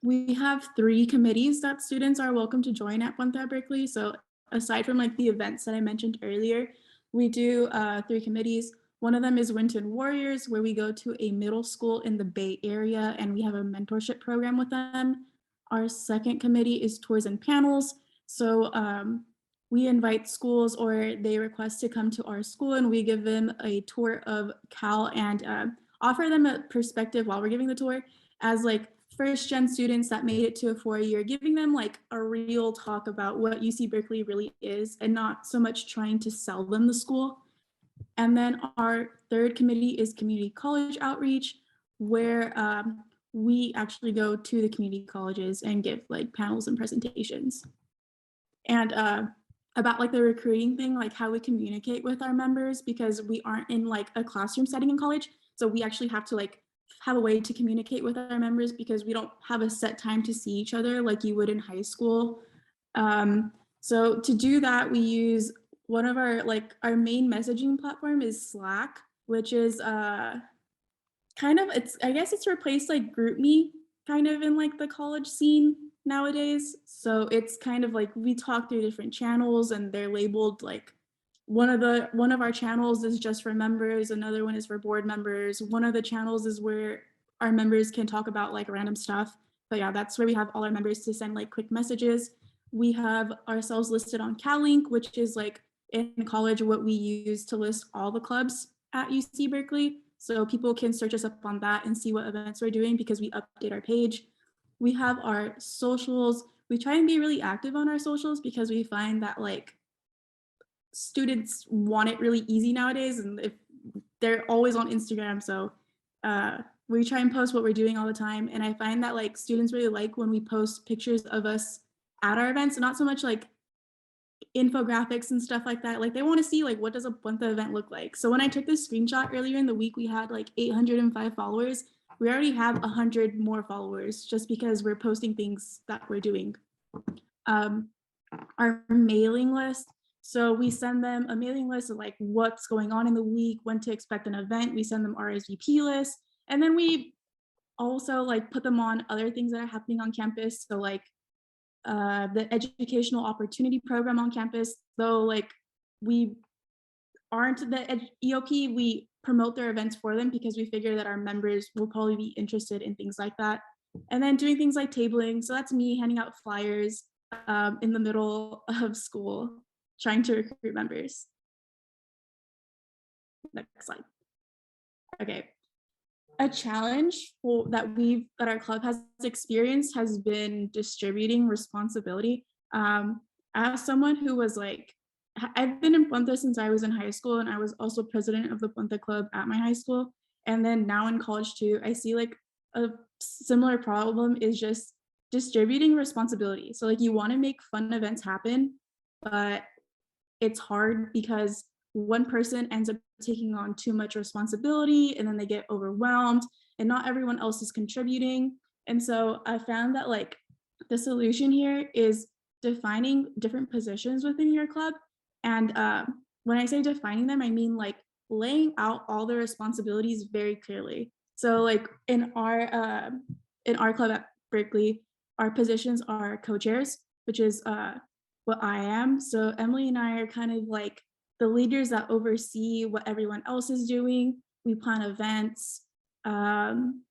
we have 3 committees that students are welcome to join at Puente at Berkeley. So aside from like the events that I mentioned earlier, we do 3 committees. One of them is Winton Warriors, where we go to a middle school in the Bay Area and we have a mentorship program with them. Our second committee is Tours and Panels. So we invite schools or they request to come to our school and we give them a tour of Cal and offer them a perspective while we're giving the tour as like first gen students that made it to a 4-year, giving them like a real talk about what UC Berkeley really is and not so much trying to sell them the school. And then our third committee is community college outreach, where we actually go to the community colleges and give like panels and presentations. And about like the recruiting thing, like how we communicate with our members, because we aren't in like a classroom setting in college. So we actually have to like have a way to communicate with our members because we don't have a set time to see each other like you would in high school. So to do that, we use one of our main messaging platform is Slack, which is kind of, I guess it's replaced like GroupMe kind of in like the college scene nowadays. So it's kind of like we talk through different channels and they're labeled like one of our channels is just for members, another one is for board members. One of the channels is where our members can talk about like random stuff. But yeah, that's where we have all our members to send like quick messages. We have ourselves listed on CalLink, which is like in college what we use to list all the clubs at UC Berkeley. So people can search us up on that and see what events we're doing because we update our page. We have our socials. We try and be really active on our socials because we find that like students want it really easy nowadays, and if they're always on Instagram. So we try and post what we're doing all the time. And I find that like students really like when we post pictures of us at our events, not so much like infographics and stuff like that. Like they want to see like what does a Puente event look like. So when I took this screenshot earlier in the week, we had like 805 followers. We already have 100 more followers just because we're posting things that we're doing. Our mailing list. So we send them a mailing list of like what's going on in the week, when to expect an event. We send them RSVP lists, and then we also like put them on other things that are happening on campus. So like the educational opportunity program on campus, though like we aren't the EOP, we promote their events for them because we figure that our members will probably be interested in things like that. And then doing things like tabling. So that's me handing out flyers in the middle of school, trying to recruit members. Next slide. Okay. A challenge that our club has experienced has been distributing responsibility. As someone who was like, I've been in Puente since I was in high school, and I was also president of the Puente Club at my high school. And then now in college too, I see like a similar problem is just distributing responsibility. So like you want to make fun events happen, but it's hard because one person ends up taking on too much responsibility and then they get overwhelmed and not everyone else is contributing. And so I found that like the solution here is defining different positions within your club. And when I say defining them, I mean like laying out all the responsibilities very clearly. So like in our club at Berkeley, our positions are co-chairs, which is what I am. So Emily and I are kind of like the leaders that oversee what everyone else is doing. We plan events. And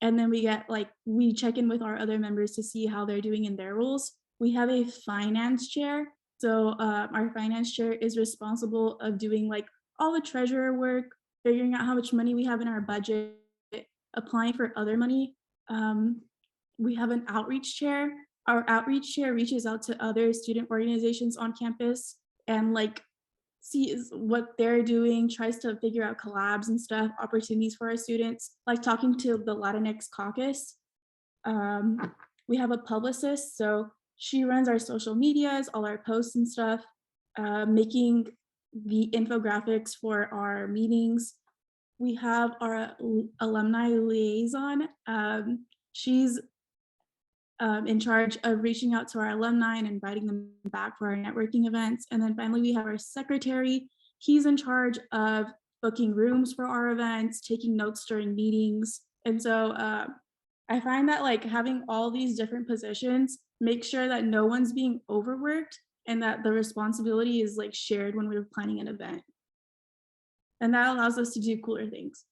then we check in with our other members to see how they're doing in their roles. We have a finance chair. So our finance chair is responsible of doing like all the treasurer work, figuring out how much money we have in our budget, applying for other money. We have an outreach chair. Our outreach chair reaches out to other student organizations on campus and like sees what they're doing, tries to figure out collabs and stuff, opportunities for our students, like talking to the Latinx caucus. We have a publicist, so she runs our social medias, all our posts and stuff, making the infographics for our meetings. We have our alumni liaison. She's in charge of reaching out to our alumni and inviting them back for our networking events. And then finally, we have our secretary. He's in charge of booking rooms for our events, taking notes during meetings. And so I find that like having all these different positions, make sure that no one's being overworked and that the responsibility is like shared when we're planning an event. And that allows us to do cooler things.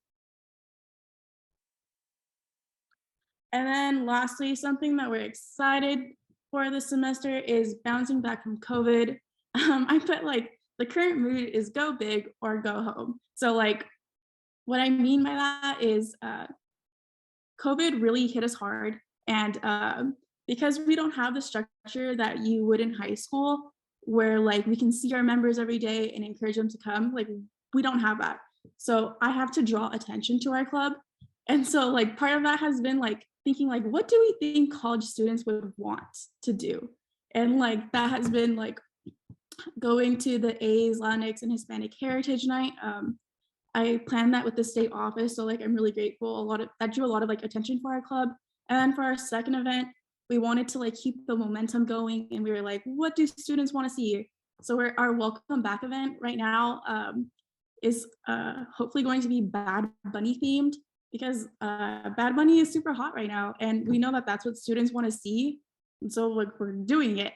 And then lastly, something that we're excited for this semester is bouncing back from COVID. I put like the current mood is go big or go home. So like what I mean by that is COVID really hit us hard. And because we don't have the structure that you would in high school, where like we can see our members every day and encourage them to come, like we don't have that. So I have to draw attention to our club. And so like part of that has been like thinking like, what do we think college students would want to do? And like that has been like going to the A's, Latinx, and Hispanic Heritage Night. I planned that with the state office, so like I'm really grateful. That drew a lot of like attention for our club. And then for our second event, we wanted to like keep the momentum going, and we were like, what do students want to see? So our welcome back event right now is hopefully going to be Bad Bunny themed, because Bad Bunny is super hot right now, and we know that that's what students want to see, and so like we're doing it.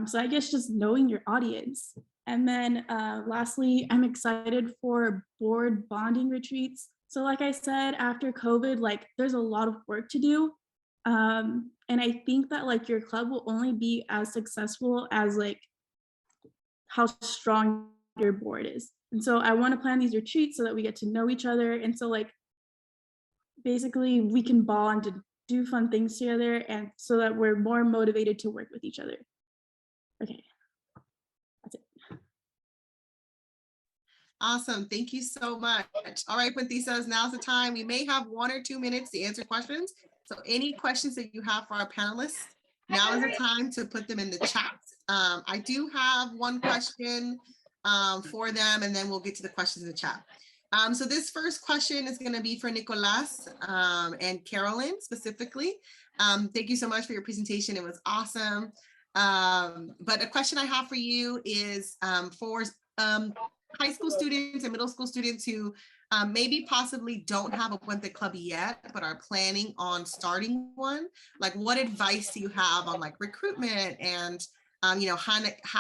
So I guess just knowing your audience. And then lastly, I'm excited for board bonding retreats. So like I said, after COVID, like there's a lot of work to do. And I think that like your club will only be as successful as like how strong your board is. And so I want to plan these retreats so that we get to know each other. And so like basically we can bond and do fun things together, and so that we're more motivated to work with each other. Okay. Awesome. Thank you so much. All right, Puentistas, now's the time. We may have 1 or 2 minutes to answer questions. So any questions that you have for our panelists, now is the time to put them in the chat. I do have one question for them, and then we'll get to the questions in the chat. So this first question is going to be for Nicolas and Carolyn specifically. Thank you so much for your presentation. It was awesome. But a question I have for you is for high school students and middle school students who maybe possibly don't have a Puente Club yet, but are planning on starting one. Like, what advice do you have on like recruitment and you know, how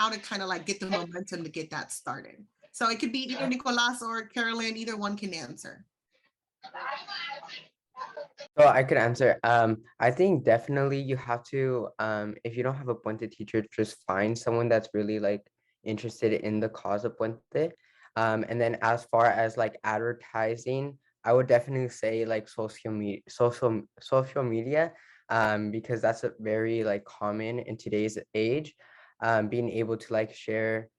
to kind of like get the momentum to get that started? So it could be either Nicolas or Carolyn, either one can answer. So I could answer. I think definitely you have to, if you don't have a Puente teacher, just find someone that's really like interested in the cause of Puente. And then as far as like advertising, I would definitely say like social media, because that's a very like common in today's age. Being able to like share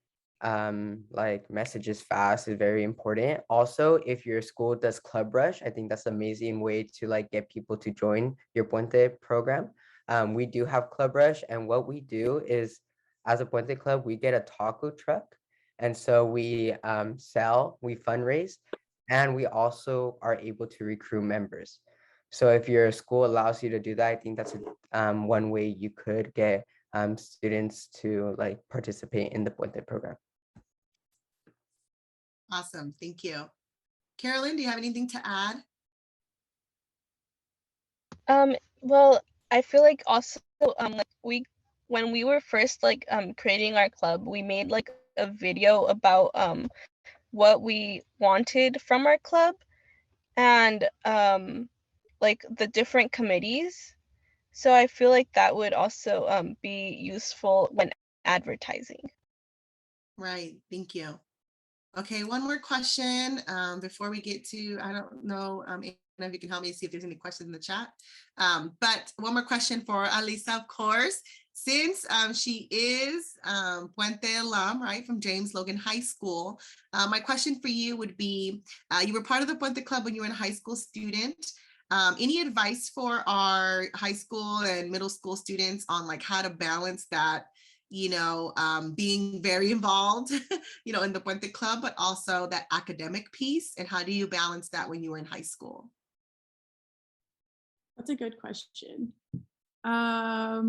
like messages fast is very important. Also, if your school does Club Rush, I think that's an amazing way to like get people to join your Puente program. We do have Club Rush, and what we do is, as a Puente Club, we get a taco truck, and so we we fundraise, and we also are able to recruit members. So if your school allows you to do that, I think that's one way you could get students to like participate in the Puente program. Awesome. Thank you. Carolyn, do you have anything to add? Well, I feel like also like when we were first like creating our club, we made like a video about what we wanted from our club, and like the different committees. So I feel like that would also be useful when advertising. Right. Thank you. Okay, one more question before we get to, I don't know if you can help me see if there's any questions in the chat. But one more question for Alisa, of course. Since she is Puente alum, right, from James Logan High School, my question for you would be, you were part of the Puente Club when you were a high school student. Any advice for our high school and middle school students on like how to balance that, you know, being very involved, you know, in the Puente Club, but also that academic piece? And how do you balance that when you were in high school? That's a good question. How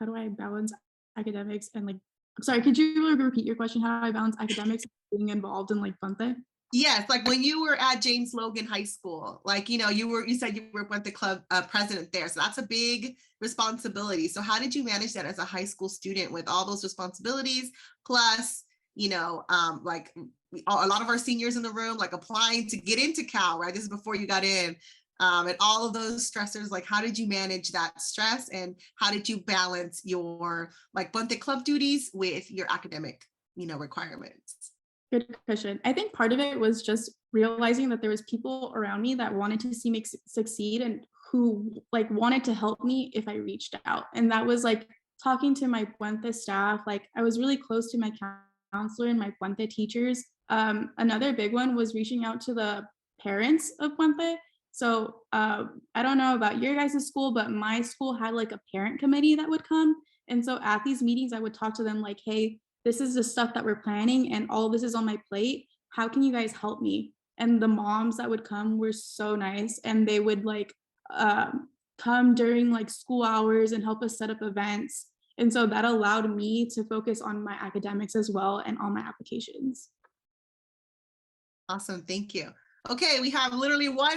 do I balance academics and like, I'm sorry, could you repeat your question? How do I balance academics and being involved in like Puente? Yes, like when you were at James Logan High School, like, you know, you said you were Puente Club president there. So that's a big responsibility. So how did you manage that as a high school student with all those responsibilities? Plus, you know, like a lot of our seniors in the room, like applying to get into Cal, right? This is before you got in. And all of those stressors, like how did you manage that stress, and how did you balance your like Puente Club duties with your academic, you know, requirements? Good question. I think part of it was just realizing that there was people around me that wanted to see me succeed and who like wanted to help me if I reached out. And that was like talking to my Puente staff. Like I was really close to my counselor and my Puente teachers. Another big one was reaching out to the parents of Puente. So I don't know about your guys' school, but my school had like a parent committee that would come. And so at these meetings, I would talk to them like, hey, this is the stuff that we're planning and all this is on my plate. How can you guys help me? And the moms that would come were so nice, and they would like come during like school hours and help us set up events. And so that allowed me to focus on my academics as well and on my applications. Awesome, thank you. Okay, we have literally 1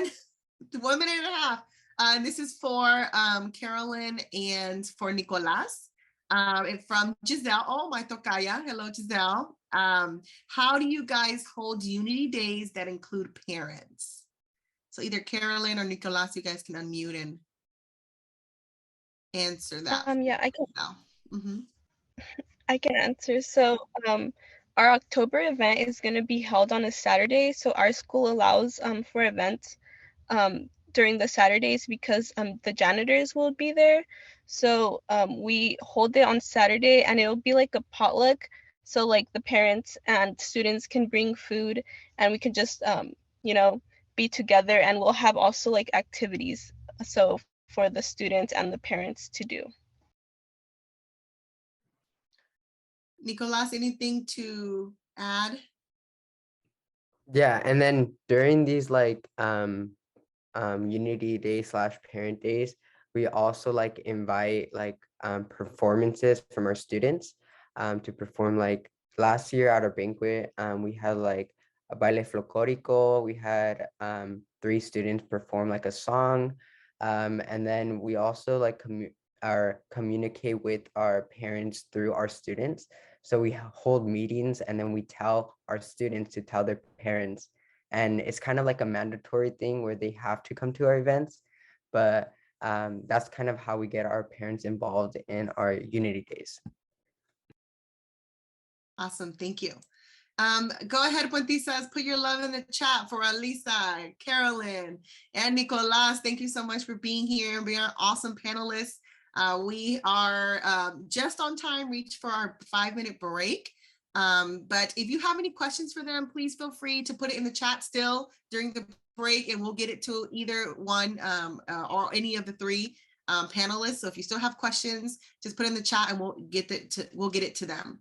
minute and a half. And this is for Carolyn and for Nicolas. And from Giselle. Oh, my tocaya. Hello, Giselle. How do you guys hold unity days that include parents? So either Carolyn or Nicolas, you guys can unmute and answer that. Yeah, I can. Mm-hmm. I can answer. So, our October event is going to be held on a Saturday. So our school allows for events during the Saturdays because the janitors will be there. So we hold it on Saturday, and it'll be like a potluck. So like the parents and students can bring food, and we can just you know, be together, and we'll have also like activities so for the students and the parents to do. Nicolas, anything to add? Yeah, and then during these like unity day / parent days, we also like invite like performances from our students to perform. Like last year at our banquet, we had like a baile folclórico. We had 3 students perform like a song, and then we also like communicate with our parents through our students. So we hold meetings, and then we tell our students to tell their parents. And it's kind of like a mandatory thing where they have to come to our events. But that's kind of how we get our parents involved in our unity days. Awesome, thank you. Go ahead, Puentisas, put your love in the chat for Alisa, Carolyn, and Nicolas. Thank you so much for being here and being our awesome panelists. We are just on time, reach for our 5-minute break. But if you have any questions for them, please feel free to put it in the chat still during the break, and we'll get it to either one or any of the 3 panelists. So if you still have questions, just put in the chat and we'll get it to them.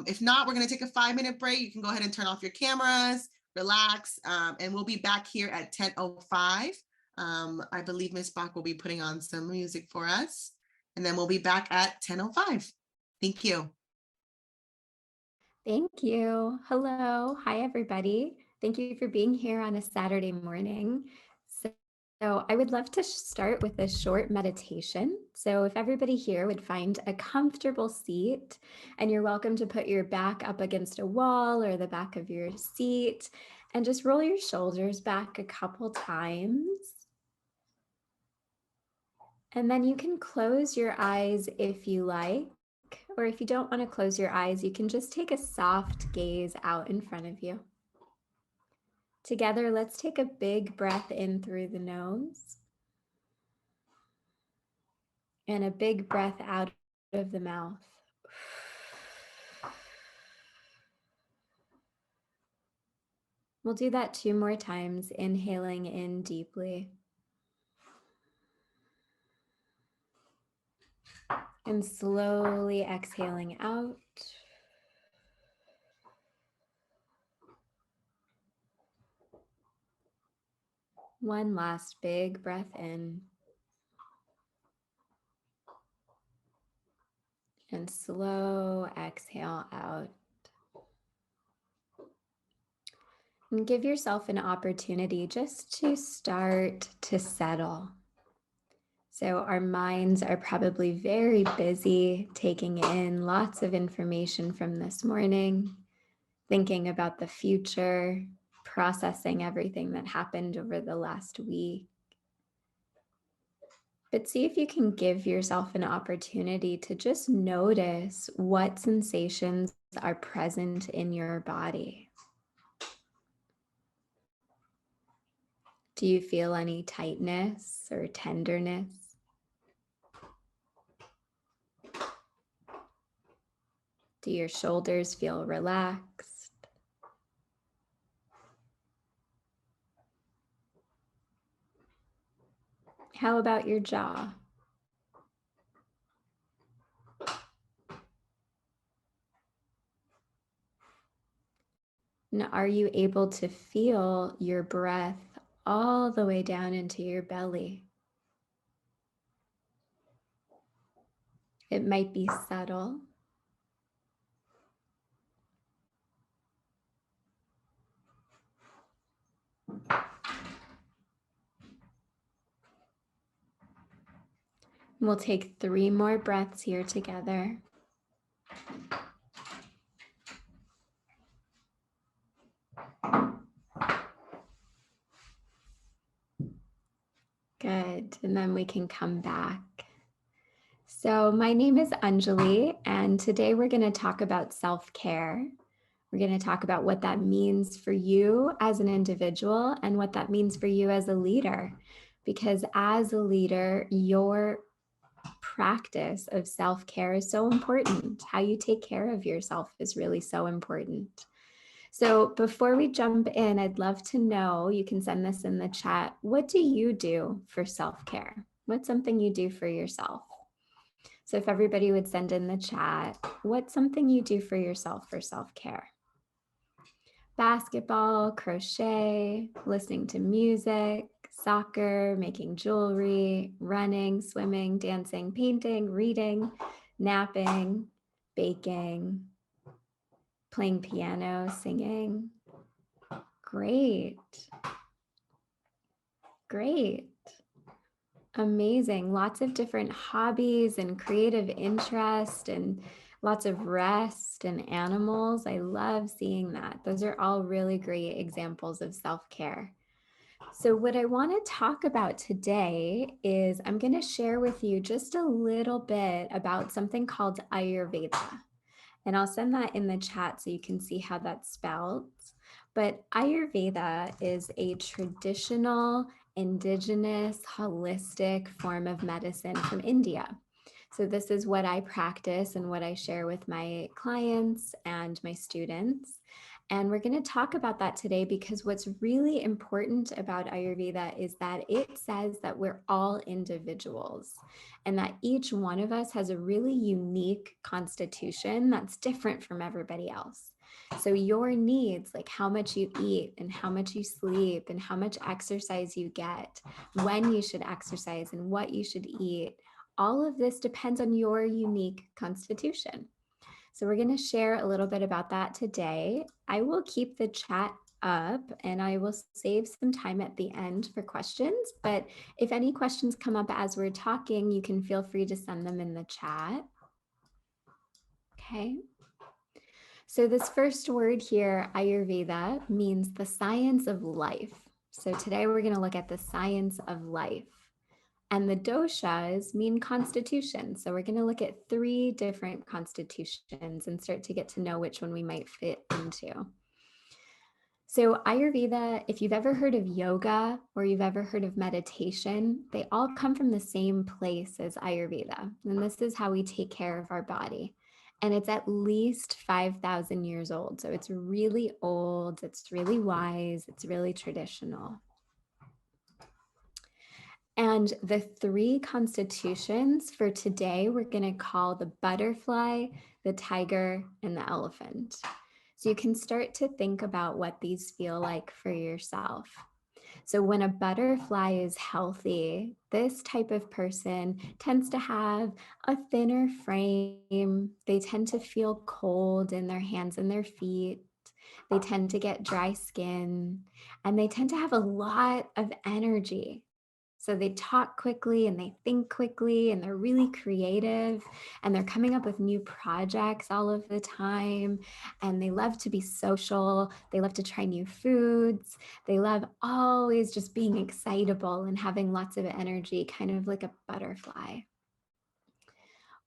If not, we're going to take a 5-minute break. You can go ahead and turn off your cameras, relax, and we'll be back here at 10:05. I believe Ms. Bach will be putting on some music for us, and then we'll be back at 10:05. Thank you. Thank you. Hello. Hi, everybody. Thank you for being here on a Saturday morning. So I would love to start with a short meditation. So if everybody here would find a comfortable seat, and you're welcome to put your back up against a wall or the back of your seat, and just roll your shoulders back a couple times. And then you can close your eyes if you like. Or if you don't want to close your eyes, you can just take a soft gaze out in front of you. Together, let's take a big breath in through the nose and a big breath out of the mouth. We'll do that 2 more times, inhaling in deeply and slowly exhaling out. One last big breath in and slow exhale out. And give yourself an opportunity just to start to settle. So our minds are probably very busy taking in lots of information from this morning, thinking about the future, processing everything that happened over the last week. But see if you can give yourself an opportunity to just notice what sensations are present in your body. Do you feel any tightness or tenderness? Do your shoulders feel relaxed? How about your jaw? And are you able to feel your breath all the way down into your belly? It might be subtle. We'll take 3 more breaths here together. Good, and then we can come back. So my name is Anjali, and today we're going to talk about self-care. We're going to talk about what that means for you as an individual and what that means for you as a leader. Because as a leader, your practice of self-care is so important. How you take care of yourself is really so important. So before we jump in, I'd love to know, you can send this in the chat, what do you do for self-care? What's something you do for yourself? So if everybody would send in the chat, what's something you do for yourself for self-care? Basketball, crochet, listening to music, soccer, making jewelry, running, swimming, dancing, painting, reading, napping, baking, playing piano, singing. Great. Great. Amazing. Lots of different hobbies and creative interest and lots of rest and animals. I love seeing that. Those are all really great examples of self-care. So what I want to talk about today is I'm going to share with you just a little bit about something called Ayurveda. And I'll send that in the chat so you can see how that's spelled. But Ayurveda is a traditional, indigenous, holistic form of medicine from India. So this is what I practice and what I share with my clients and my students. And we're going to talk about that today because what's really important about Ayurveda is that it says that we're all individuals and that each one of us has a really unique constitution that's different from everybody else. So your needs, like how much you eat and how much you sleep and how much exercise you get, when you should exercise and what you should eat, all of this depends on your unique constitution. So we're going to share a little bit about that today. I will keep the chat up and I will save some time at the end for questions. But if any questions come up as we're talking, you can feel free to send them in the chat. Okay. So this first word here, Ayurveda, means the science of life. So today we're going to look at the science of life. And the doshas mean constitution. So we're going to look at 3 different constitutions and start to get to know which one we might fit into. So Ayurveda, if you've ever heard of yoga or you've ever heard of meditation, they all come from the same place as Ayurveda. And this is how we take care of our body. And it's at least 5,000 years old. So it's really old, it's really wise, it's really traditional. And the 3 constitutions for today, we're going to call the butterfly, the tiger, and the elephant. So you can start to think about what these feel like for yourself. So when a butterfly is healthy, this type of person tends to have a thinner frame. They tend to feel cold in their hands and their feet. They tend to get dry skin, and they tend to have a lot of energy. So they talk quickly and they think quickly and they're really creative and they're coming up with new projects all of the time. And they love to be social. They love to try new foods. They love always just being excitable and having lots of energy, kind of like a butterfly.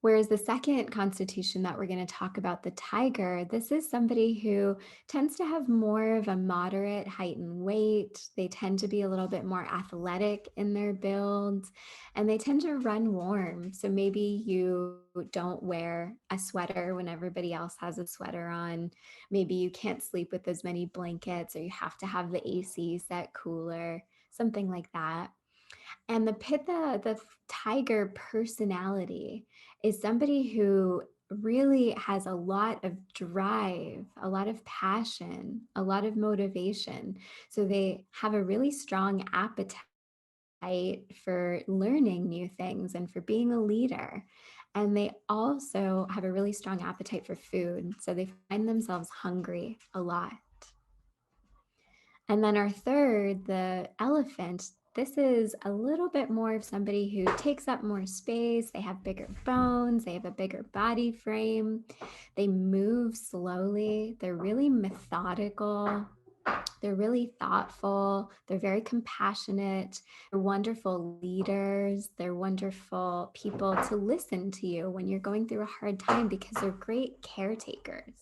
Whereas the second constitution that we're going to talk about, the tiger, this is somebody who tends to have more of a moderate height and weight. They tend to be a little bit more athletic in their builds, and they tend to run warm. So maybe you don't wear a sweater when everybody else has a sweater on. Maybe you can't sleep with as many blankets, or you have to have the AC set cooler, something like that. And the Pitta, the tiger personality, is somebody who really has a lot of drive, a lot of passion, a lot of motivation. So they have a really strong appetite for learning new things and for being a leader. And they also have a really strong appetite for food. So they find themselves hungry a lot. And then our third, the elephant, this is a little bit more of somebody who takes up more space. They have bigger bones, they have a bigger body frame, they move slowly, they're really methodical, they're really thoughtful, they're very compassionate, they're wonderful leaders, they're wonderful people to listen to you when you're going through a hard time because they're great caretakers.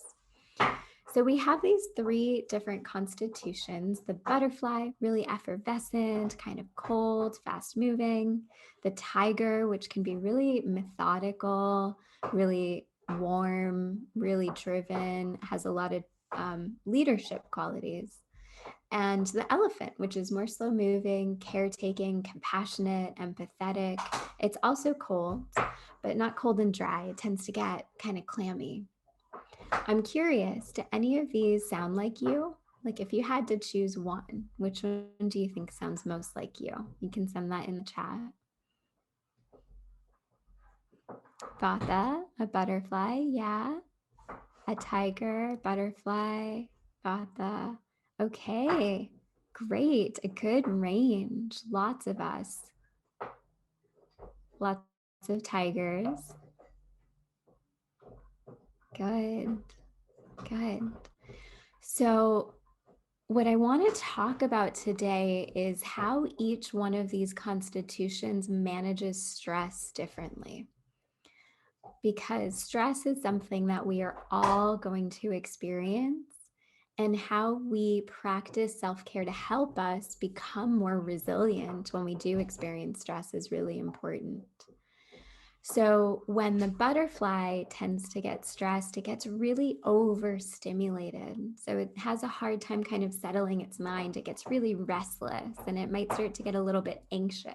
So we have these three different constitutions: the butterfly, really effervescent, kind of cold, fast moving; the tiger, which can be really methodical, really warm, really driven, has a lot of leadership qualities; and the elephant, which is more slow moving, caretaking, compassionate, empathetic. It's also cold, but not cold and dry. It tends to get kind of clammy. I'm curious, do any of these sound like you? Like if you had to choose one, which one do you think sounds most like you? You can send that in the chat. Vata, a butterfly, yeah. A tiger, butterfly, Vata. Okay, great, a good range. Lots of us. Lots of tigers. Good, good. So what I want to talk about today is how each one of these constitutions manages stress differently. Because stress is something that we are all going to experience, and how we practice self-care to help us become more resilient when we do experience stress is really important. So when the butterfly tends to get stressed, it gets really overstimulated. So it has a hard time kind of settling its mind. It gets really restless, and it might start to get a little bit anxious.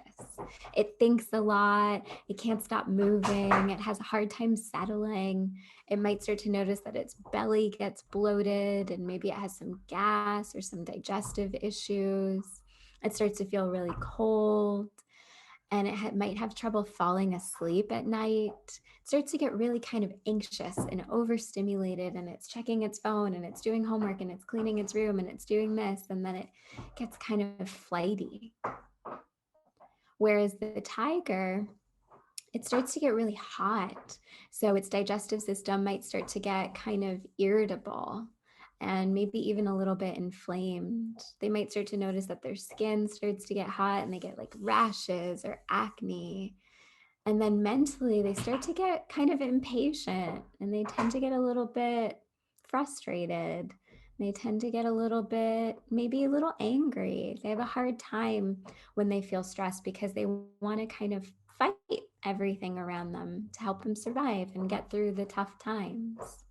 It thinks a lot. It can't stop moving. It has a hard time settling. It might start to notice that its belly gets bloated, and maybe it has some gas or some digestive issues. It starts to feel really cold, and it might have trouble falling asleep at night. It starts to get really kind of anxious and overstimulated, and it's checking its phone, and it's doing homework, and it's cleaning its room, and it's doing this, and then it gets kind of flighty. Whereas the tiger, it starts to get really hot. So its digestive system might start to get kind of irritable and maybe even a little bit inflamed. They might start to notice that their skin starts to get hot, and they get like rashes or acne. And then mentally, they start to get kind of impatient, and they tend to get a little bit frustrated. They tend to get a little bit, maybe a little angry. They have a hard time when they feel stressed because they want to kind of fight everything around them to help them survive and get through the tough times.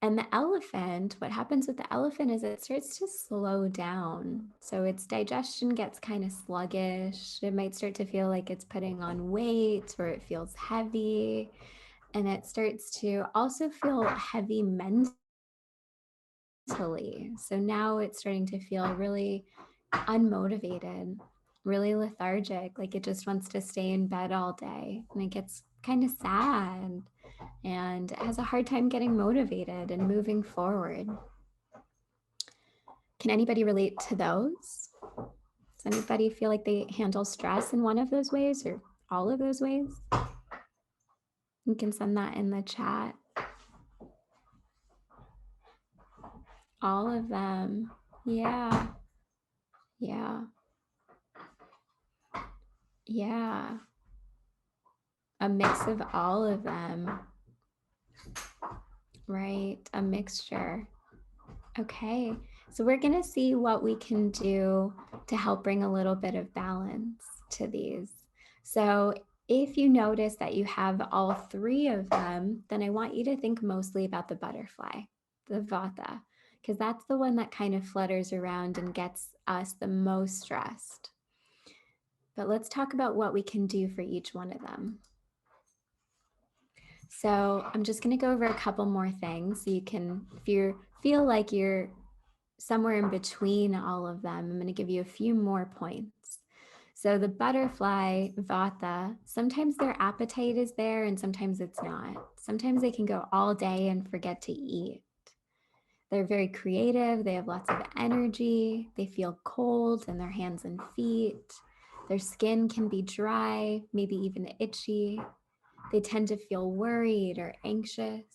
And the elephant, what happens with the elephant is it starts to slow down. So its digestion gets kind of sluggish. It might start to feel like it's putting on weight, or it feels heavy. And it starts to also feel heavy mentally. So now it's starting to feel really unmotivated, really lethargic, like it just wants to stay in bed all day. And it gets kind of sad, and has a hard time getting motivated and moving forward. Can anybody relate to those? Does anybody feel like they handle stress in one of those ways or all of those ways? You can send that in the chat. All of them. Yeah. Yeah. Yeah. a mix of all of them. Right, a mixture. Okay, so we're gonna see what we can do to help bring a little bit of balance to these. So if you notice that you have all three of them, then I want you to think mostly about the butterfly, the vata, because that's the one that kind of flutters around and gets us the most stressed. But let's talk about what we can do for each one of them. So I'm just going to go over a couple more things so you can, if you feel like you're somewhere in between all of them, I'm going to give you a few more points. So the butterfly, vata, sometimes their appetite is there and sometimes it's not. Sometimes they can go all day and forget to eat. They're very creative. They have lots of energy. They feel cold in their hands and feet. Their skin can be dry, maybe even itchy. They tend to feel worried or anxious.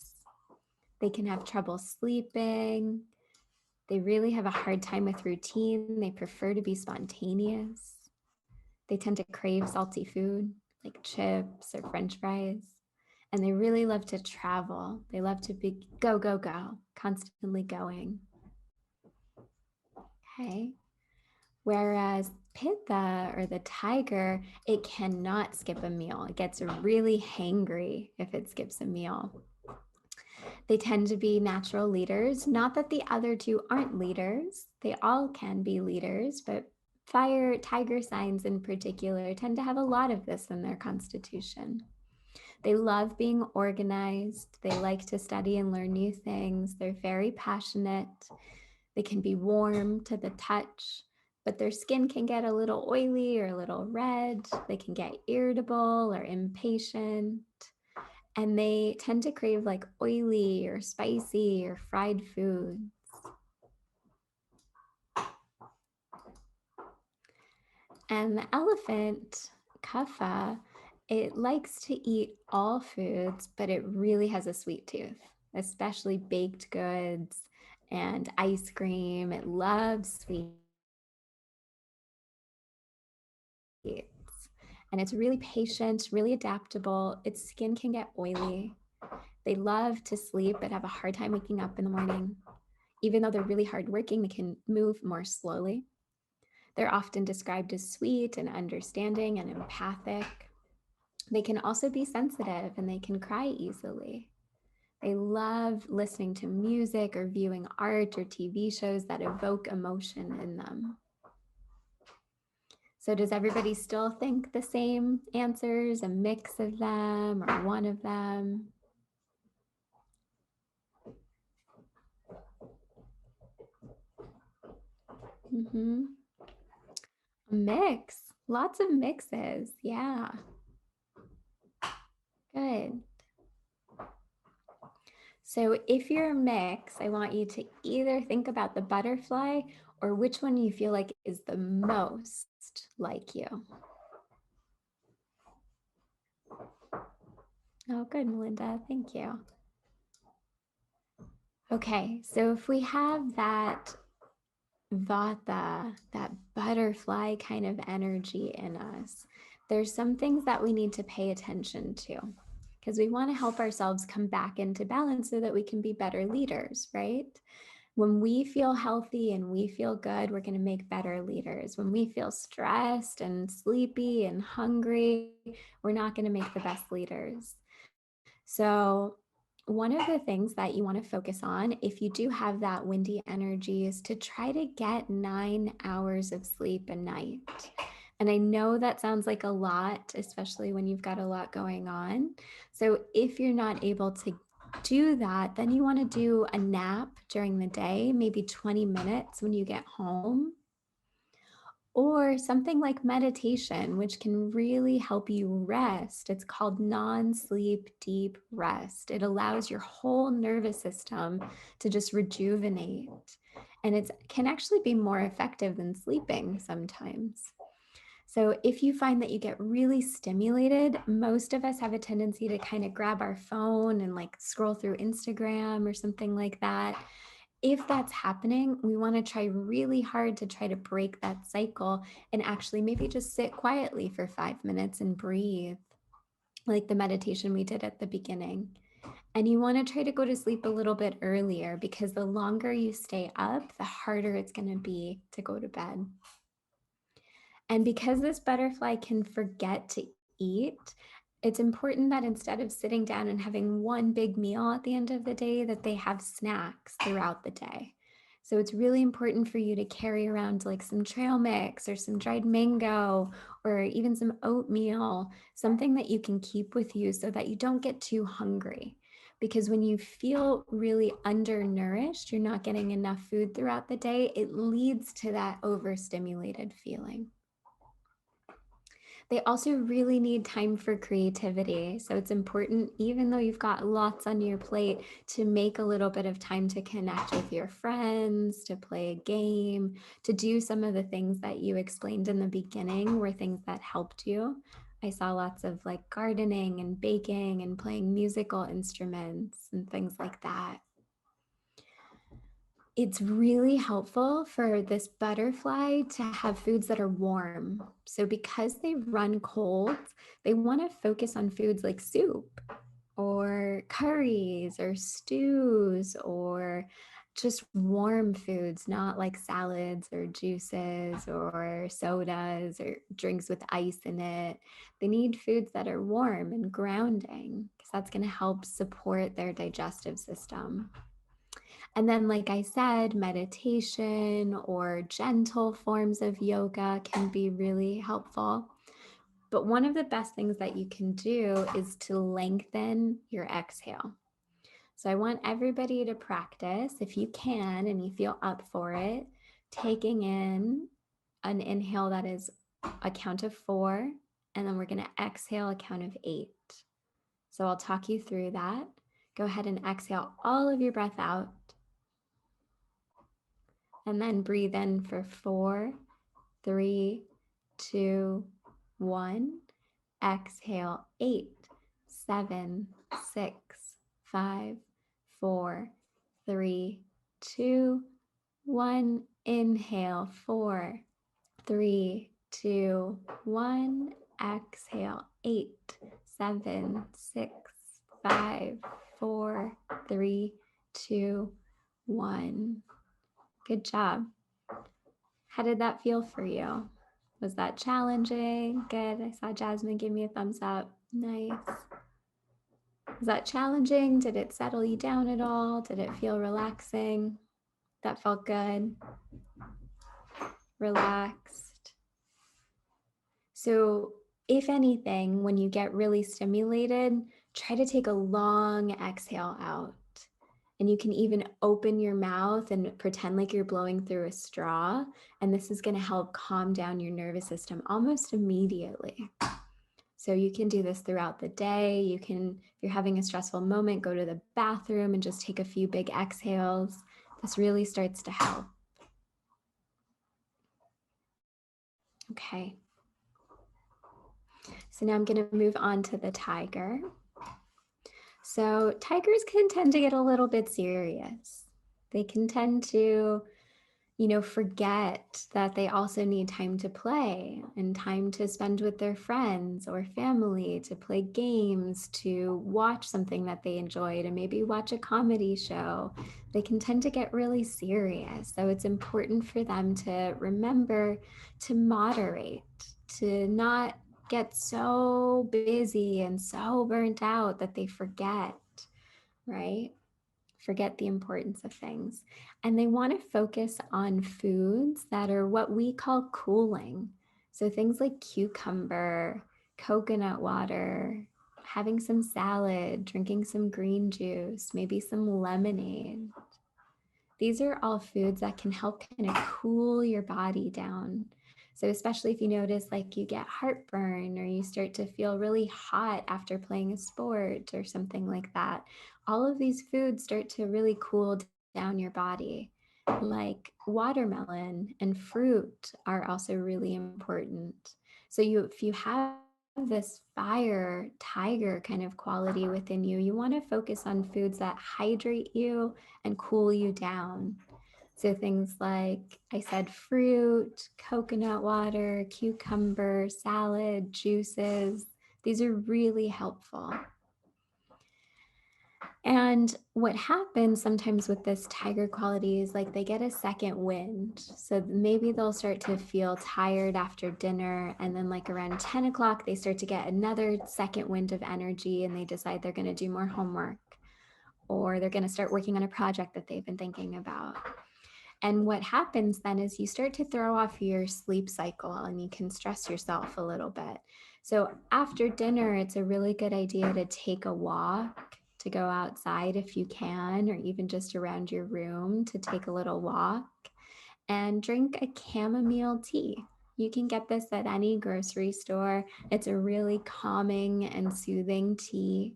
They can have trouble sleeping. They really have a hard time with routine. They prefer to be spontaneous. They tend to crave salty food like chips or French fries. And they really love to travel. They love to be go, go, go, constantly going. Okay. Whereas Pitta or the tiger, it cannot skip a meal. It gets really hangry if it skips a meal. They tend to be natural leaders. Not that the other two aren't leaders. They all can be leaders, but fire tiger signs in particular tend to have a lot of this in their constitution. They love being organized. They like to study and learn new things. They're very passionate. They can be warm to the touch, but their skin can get a little oily or a little red. They can get irritable or impatient. And they tend to crave like oily or spicy or fried foods. And the elephant, kapha, it likes to eat all foods, but it really has a sweet tooth, especially baked goods and ice cream. It loves sweets. And it's really patient, really adaptable. Its skin can get oily. They love to sleep but have a hard time waking up in the morning. Even though they're really hardworking, they can move more slowly. They're often described as sweet and understanding and empathic. They can also be sensitive and they can cry easily. They love listening to music or viewing art or TV shows that evoke emotion in them. So does everybody still think the same answers, a mix of them or one of them? Mm-hmm. A mix, lots of mixes, yeah. Good. So if you're a mix, I want you to either think about the butterfly or which one you feel like is the most like you. Oh, good, Melinda, thank you. Okay, so if we have that vata, that butterfly kind of energy in us, there's some things that we need to pay attention to because we want to help ourselves come back into balance so that we can be better leaders, right? When we feel healthy and we feel good, we're going to make better leaders. When we feel stressed and sleepy and hungry, we're not going to make the best leaders. So one of the things that you want to focus on if you do have that windy energy is to try to get 9 hours of sleep a night. And I know that sounds like a lot, especially when you've got a lot going on. So if you're not able to do that, then you want to do a nap during the day, maybe 20 minutes when you get home. Or something like meditation, which can really help you rest. It's called non-sleep deep rest. It allows your whole nervous system to just rejuvenate. And it can actually be more effective than sleeping sometimes. So if you find that you get really stimulated, most of us have a tendency to kind of grab our phone and like scroll through Instagram or something like that. If that's happening, we want to try really hard to try to break that cycle and actually maybe just sit quietly for 5 minutes and breathe. like the meditation we did at the beginning. And you want to try to go to sleep a little bit earlier, because the longer you stay up, the harder it's going to be to go to bed. And because this butterfly can forget to eat, it's important that instead of sitting down and having one big meal at the end of the day, that they have snacks throughout the day. So it's really important for you to carry around like some trail mix or some dried mango or even some oatmeal, something that you can keep with you so that you don't get too hungry. Because when you feel really undernourished, you're not getting enough food throughout the day, it leads to that overstimulated feeling. They also really need time for creativity. So it's important, even though you've got lots on your plate, to make a little bit of time to connect with your friends, to play a game, to do some of the things that you explained in the beginning were things that helped you. I saw lots of like gardening and baking and playing musical instruments and things like that. It's really helpful for this butterfly to have foods that are warm. So because they run cold, they want to focus on foods like soup or curries or stews or just warm foods, not like salads or juices or sodas or drinks with ice in it. They need foods that are warm and grounding, because that's going to help support their digestive system. And then, like I said, meditation or gentle forms of yoga can be really helpful. But one of the best things that you can do is to lengthen your exhale. So I want everybody to practice, if you can and you feel up for it, taking in an inhale that is a count of 4, and then we're going to exhale a count of 8. So I'll talk you through that. Go ahead and exhale all of your breath out. And then breathe in for 4, 3, 2, 1. Exhale 8, 7, 6, 5, 4, 3, 2, 1. Inhale 4, 3, 2, 1. Exhale 8, 7, 6, 5, 4, 3, 2, 1. Good job. How did that feel for you? Was that challenging? Good. I saw Jasmine give me a thumbs up. Nice. Was that challenging? Did it settle you down at all? Did it feel relaxing? That felt good. Relaxed. So if anything, when you get really stimulated, try to take a long exhale out. And you can even open your mouth and pretend like you're blowing through a straw. And this is going to help calm down your nervous system almost immediately. So you can do this throughout the day. You can, if you're having a stressful moment, go to the bathroom and just take a few big exhales. This really starts to help. Okay. So now I'm going to move on to the tiger. So tigers can tend to get a little bit serious. They can tend to, forget that they also need time to play and time to spend with their friends or family, to play games, to watch something that they enjoy, to maybe watch a comedy show. They can tend to get really serious. So it's important for them to remember to moderate, to not get so busy and so burnt out that they forget, right? Forget the importance of things. And they want to focus on foods that are what we call cooling. So things like cucumber, coconut water, having some salad, drinking some green juice, maybe some lemonade. These are all foods that can help kind of cool your body down. So especially if you notice like you get heartburn or you start to feel really hot after playing a sport or something like that, all of these foods start to really cool down your body. Like watermelon and fruit are also really important. So if you have this fire tiger kind of quality within you, you want to focus on foods that hydrate you and cool you down. So things like I said, fruit, coconut water, cucumber, salad, juices, These are really helpful. And what happens sometimes with this tiger quality is like they get a second wind. So maybe they'll start to feel tired after dinner. And then, like around 10 o'clock, they start to get another second wind of energy and they decide they're going to do more homework, or they're going to start working on a project that they've been thinking about. And what happens then is you start to throw off your sleep cycle and you can stress yourself a little bit. So after dinner, it's a really good idea to take a walk, to go outside if you can, or even just around your room to take a little walk and drink a chamomile tea. You can get this at any grocery store. It's a really calming and soothing tea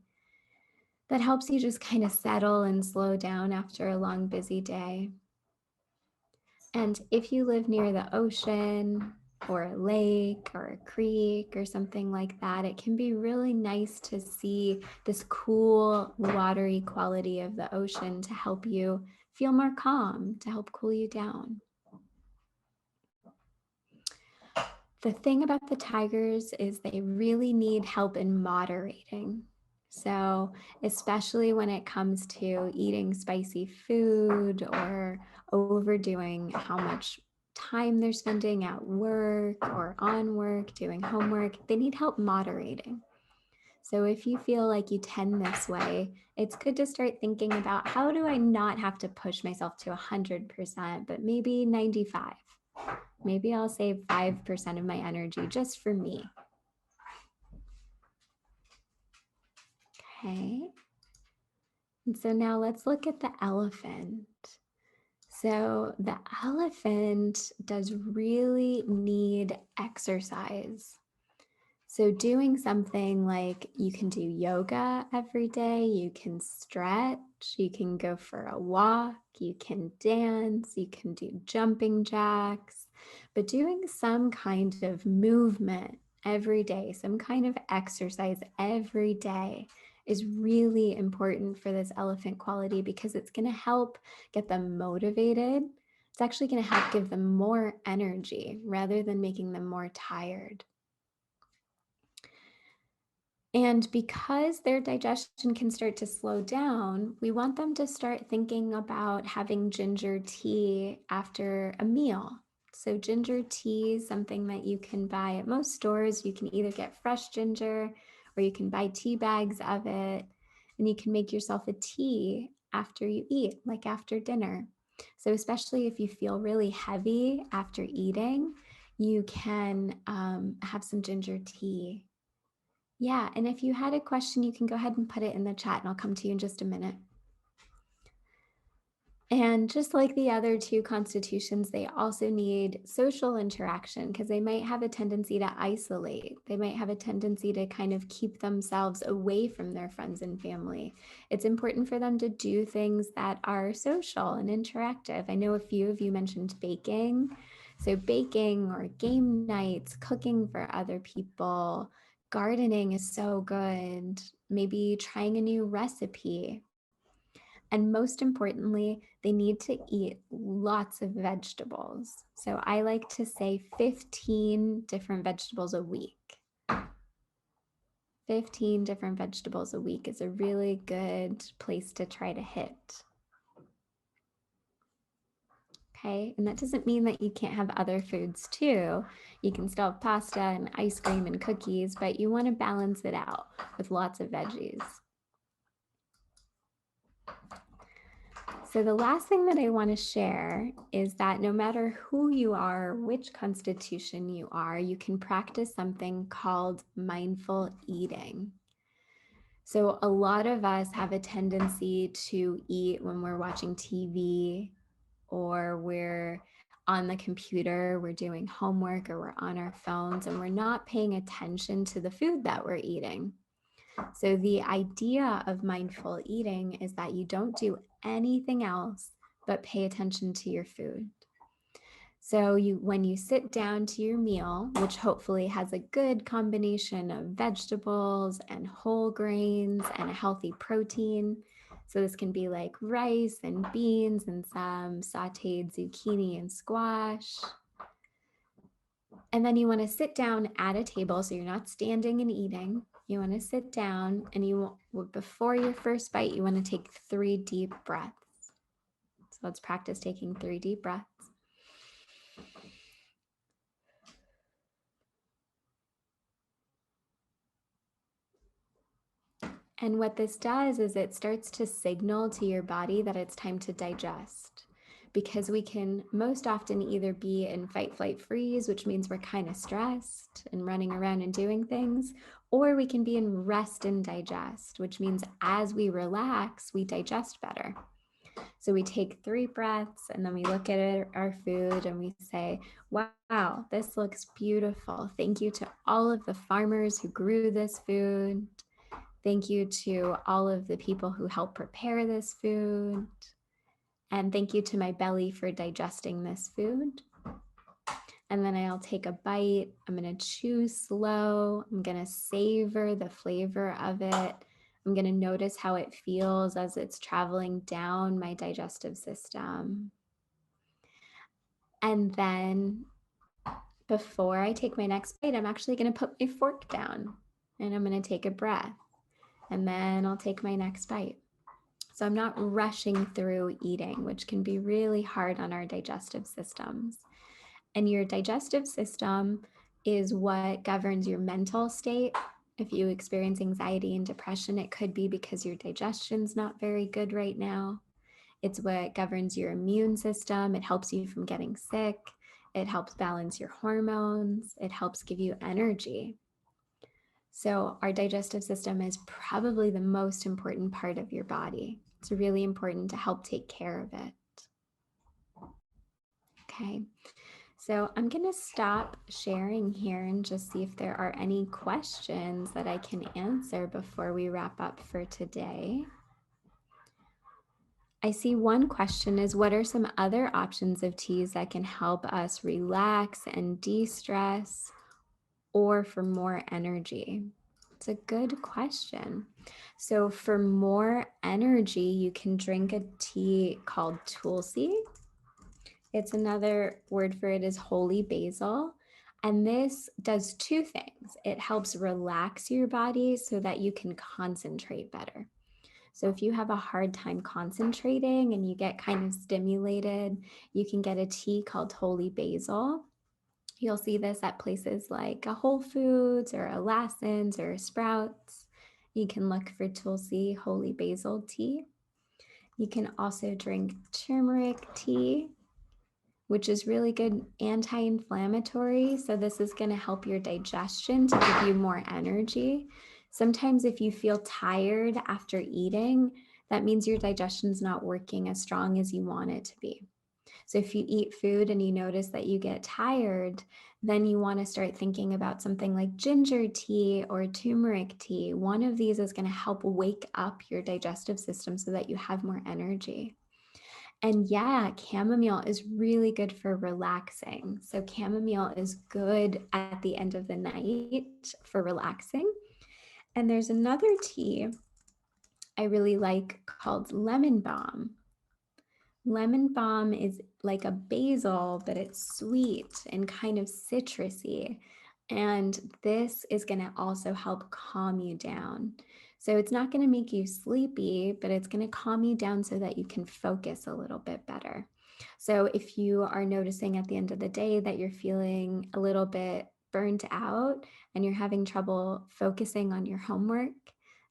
that helps you just kind of settle and slow down after a long, busy day. And if you live near the ocean or a lake or a creek or something like that, it can be really nice to see this cool, watery quality of the ocean to help you feel more calm, to help cool you down. The thing about the tigers is they really need help in moderating. So, especially when it comes to eating spicy food or overdoing how much time they're spending at work or on work, doing homework, they need help moderating. So, if you feel like you tend this way, it's good to start thinking about how do I not have to push myself to 100%, but maybe 95. Maybe I'll save 5% of my energy just for me. Okay. And so now let's look at the elephant. So the elephant does really need exercise. So doing something like you can do yoga every day, you can stretch, you can go for a walk, you can dance, you can do jumping jacks, but doing some kind of movement every day, some kind of exercise every day is really important for this elephant quality because it's going to help get them motivated. It's actually going to help give them more energy rather than making them more tired. And because their digestion can start to slow down, we want them to start thinking about having ginger tea after a meal. So ginger tea is something that you can buy at most stores. You can either get fresh ginger or you can buy tea bags of it, and you can make yourself a tea after you eat, like after dinner. So especially if you feel really heavy after eating, you can have some ginger tea. Yeah, and if you had a question, you can go ahead and put it in the chat and I'll come to you in just a minute. And just like the other two constitutions, they also need social interaction because they might have a tendency to isolate. They might have a tendency to kind of keep themselves away from their friends and family. It's important for them to do things that are social and interactive. I know a few of you mentioned baking. So baking or game nights, cooking for other people, gardening is so good. Maybe trying a new recipe. And most importantly, they need to eat lots of vegetables. So I like to say 15 different vegetables a week. 15 different vegetables a week is a really good place to try to hit. Okay, and that doesn't mean that you can't have other foods too. You can still have pasta and ice cream and cookies, but you want to balance it out with lots of veggies. So the last thing that I want to share is that no matter who you are, which constitution you are, you can practice something called mindful eating. So a lot of us have a tendency to eat when we're watching TV or we're on the computer, we're doing homework or we're on our phones and we're not paying attention to the food that we're eating. So the idea of mindful eating is that you don't do anything else but pay attention to your food. So when you sit down to your meal, which hopefully has a good combination of vegetables and whole grains and a healthy protein. So this can be like rice and beans and some sauteed zucchini and squash. And then you want to sit down at a table. So you're not standing and eating. You want to sit down and before your first bite, you want to take 3 deep breaths. So let's practice taking 3 deep breaths. And what this does is it starts to signal to your body that it's time to digest, because we can most often either be in fight, flight, freeze, which means we're kind of stressed and running around and doing things, or we can be in rest and digest, which means as we relax, we digest better. So we take 3 breaths and then we look at our food and we say, wow, this looks beautiful. Thank you to all of the farmers who grew this food. Thank you to all of the people who helped prepare this food. And thank you to my belly for digesting this food. And then I'll take a bite. I'm going to chew slow. I'm going to savor the flavor of it. I'm going to notice how it feels as it's traveling down my digestive system. And then before I take my next bite, I'm actually going to put my fork down and I'm going to take a breath. And then I'll take my next bite. So I'm not rushing through eating, which can be really hard on our digestive systems. And your digestive system is what governs your mental state. If you experience anxiety and depression, it could be because your digestion's not very good right now. It's what governs your immune system. It helps you from getting sick. It helps balance your hormones. It helps give you energy. So our digestive system is probably the most important part of your body. It's really important to help take care of it. Okay, so I'm going to stop sharing here and just see if there are any questions that I can answer before we wrap up for today. I see one question is, what are some other options of teas that can help us relax and de-stress or for more energy? It's a good question. So for more energy, you can drink a tea called tulsi. It's another word for it is holy basil. And this does 2 things. It helps relax your body so that you can concentrate better. So if you have a hard time concentrating and you get kind of stimulated, you can get a tea called holy basil. You'll see this at places like a Whole Foods or a Lassen's or a Sprouts. You can look for Tulsi holy basil tea. You can also drink turmeric tea, which is really good anti-inflammatory. So this is going to help your digestion to give you more energy. Sometimes if you feel tired after eating, that means your digestion's not working as strong as you want it to be. So if you eat food and you notice that you get tired, then you want to start thinking about something like ginger tea or turmeric tea. One of these is going to help wake up your digestive system so that you have more energy. And yeah, chamomile is really good for relaxing. So chamomile is good at the end of the night for relaxing. And there's another tea I really like called lemon balm. Lemon balm is like a basil, but it's sweet and kind of citrusy. And this is going to also help calm you down. So it's not going to make you sleepy, but it's going to calm you down so that you can focus a little bit better. So if you are noticing at the end of the day that you're feeling a little bit burnt out and you're having trouble focusing on your homework,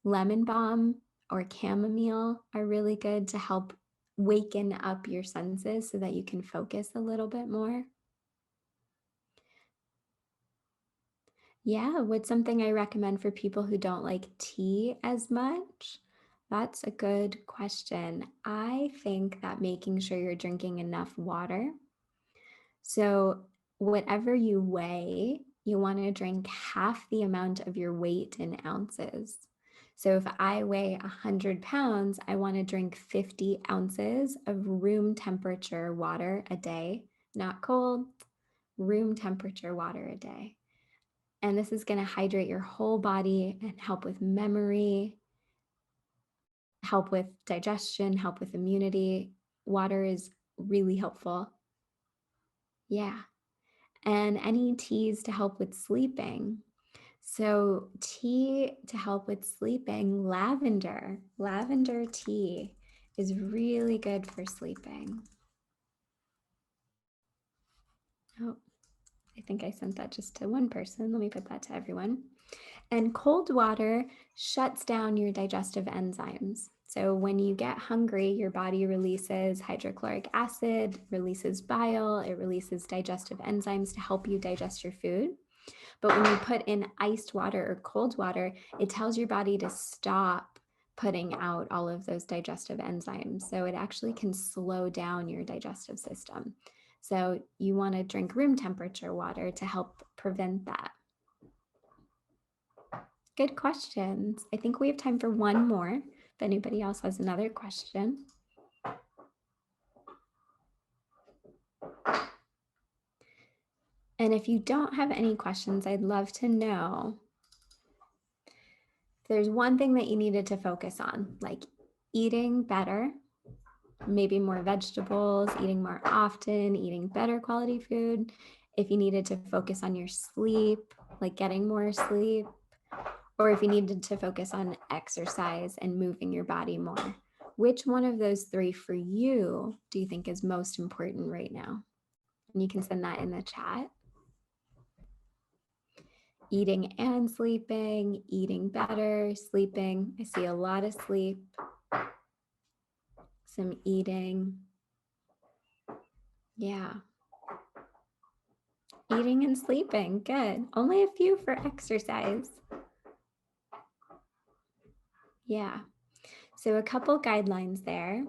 lemon balm or chamomile are really good to help waken up your senses so that you can focus a little bit more. Yeah, what's something I recommend for people who don't like tea as much? That's a good question. I think that making sure you're drinking enough water. So whatever you weigh, you want to drink half the amount of your weight in ounces. So if I weigh 100 pounds, I want to drink 50 ounces of room temperature water a day, not cold, room temperature water a day. And this is going to hydrate your whole body and help with memory, help with digestion, help with immunity. Water is really helpful. Yeah. And any teas to help with sleeping? So tea to help with sleeping, lavender. Lavender tea is really good for sleeping. Oh, I think I sent that just to one person. Let me put that to everyone. And cold water shuts down your digestive enzymes. So when you get hungry, your body releases hydrochloric acid, releases bile, it releases digestive enzymes to help you digest your food. But when you put in iced water or cold water, it tells your body to stop putting out all of those digestive enzymes. So it actually can slow down your digestive system. So you want to drink room temperature water to help prevent that. Good questions. I think we have time for one more. If anybody else has another question. And if you don't have any questions, I'd love to know if there's one thing that you needed to focus on, like eating better, maybe more vegetables, eating more often, eating better quality food. If you needed to focus on your sleep, like getting more sleep, or if you needed to focus on exercise and moving your body more. Which one of those three for you do you think is most important right now? And you can send that in the chat. Eating and sleeping, eating better, sleeping. I see a lot of sleep, some eating. Yeah. Eating and sleeping, good. Only a few for exercise. Yeah. So a couple guidelines there.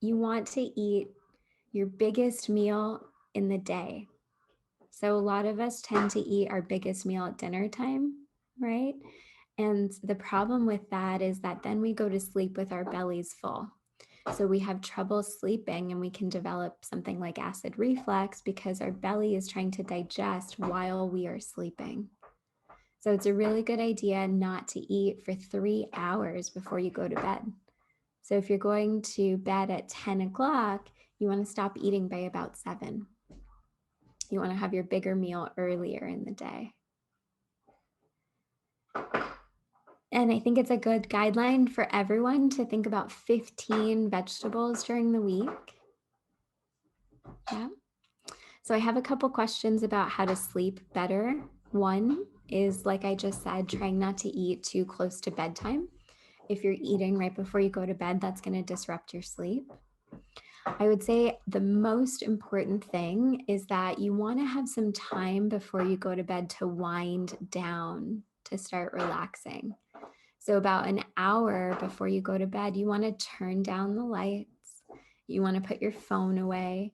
You want to eat your biggest meal in the day. So a lot of us tend to eat our biggest meal at dinner time, right? And the problem with that is that then we go to sleep with our bellies full. So we have trouble sleeping and we can develop something like acid reflux because our belly is trying to digest while we are sleeping. So it's a really good idea not to eat for 3 hours before you go to bed. So if you're going to bed at 10 o'clock, you want to stop eating by about 7. You want to have your bigger meal earlier in the day. And I think it's a good guideline for everyone to think about 15 vegetables during the week. Yeah. So I have a couple questions about how to sleep better. One is, like I just said, trying not to eat too close to bedtime. If you're eating right before you go to bed, that's going to disrupt your sleep. I would say the most important thing is that you want to have some time before you go to bed to wind down, to start relaxing. So about an hour before you go to bed, you want to turn down the lights. You want to put your phone away.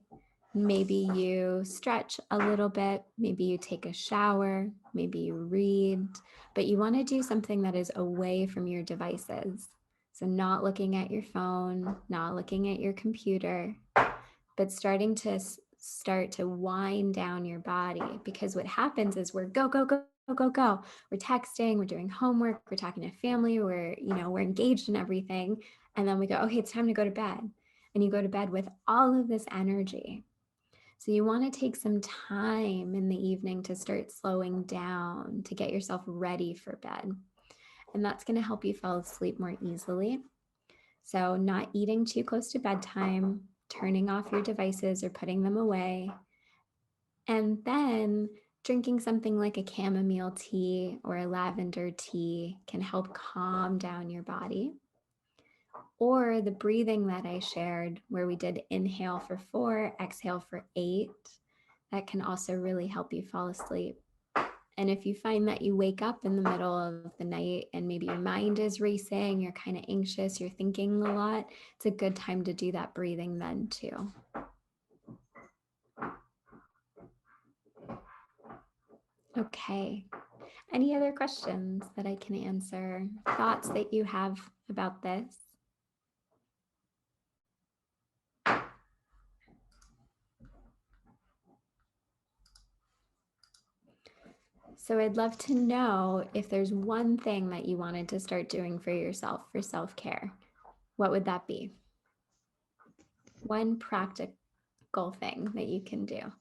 Maybe you stretch a little bit. Maybe you take a shower. Maybe you read. But you want to do something that is away from your devices. So not looking at your phone, not looking at your computer, but starting to wind down your body, because what happens is we're go, go, go, go, go. We're texting, we're doing homework, we're talking to family, we're engaged in everything. And then we go, okay, it's time to go to bed. And you go to bed with all of this energy. So you want to take some time in the evening to start slowing down, to get yourself ready for bed. And that's going to help you fall asleep more easily. So not eating too close to bedtime, turning off your devices or putting them away, and then drinking something like a chamomile tea or a lavender tea can help calm down your body. Or the breathing that I shared, where we did inhale for 4, exhale for 8, that can also really help you fall asleep. And if you find that you wake up in the middle of the night and maybe your mind is racing, you're kind of anxious, you're thinking a lot, it's a good time to do that breathing then too. Okay. Any other questions that I can answer? Thoughts that you have about this? So I'd love to know if there's one thing that you wanted to start doing for yourself for self-care. What would that be? One practical thing that you can do.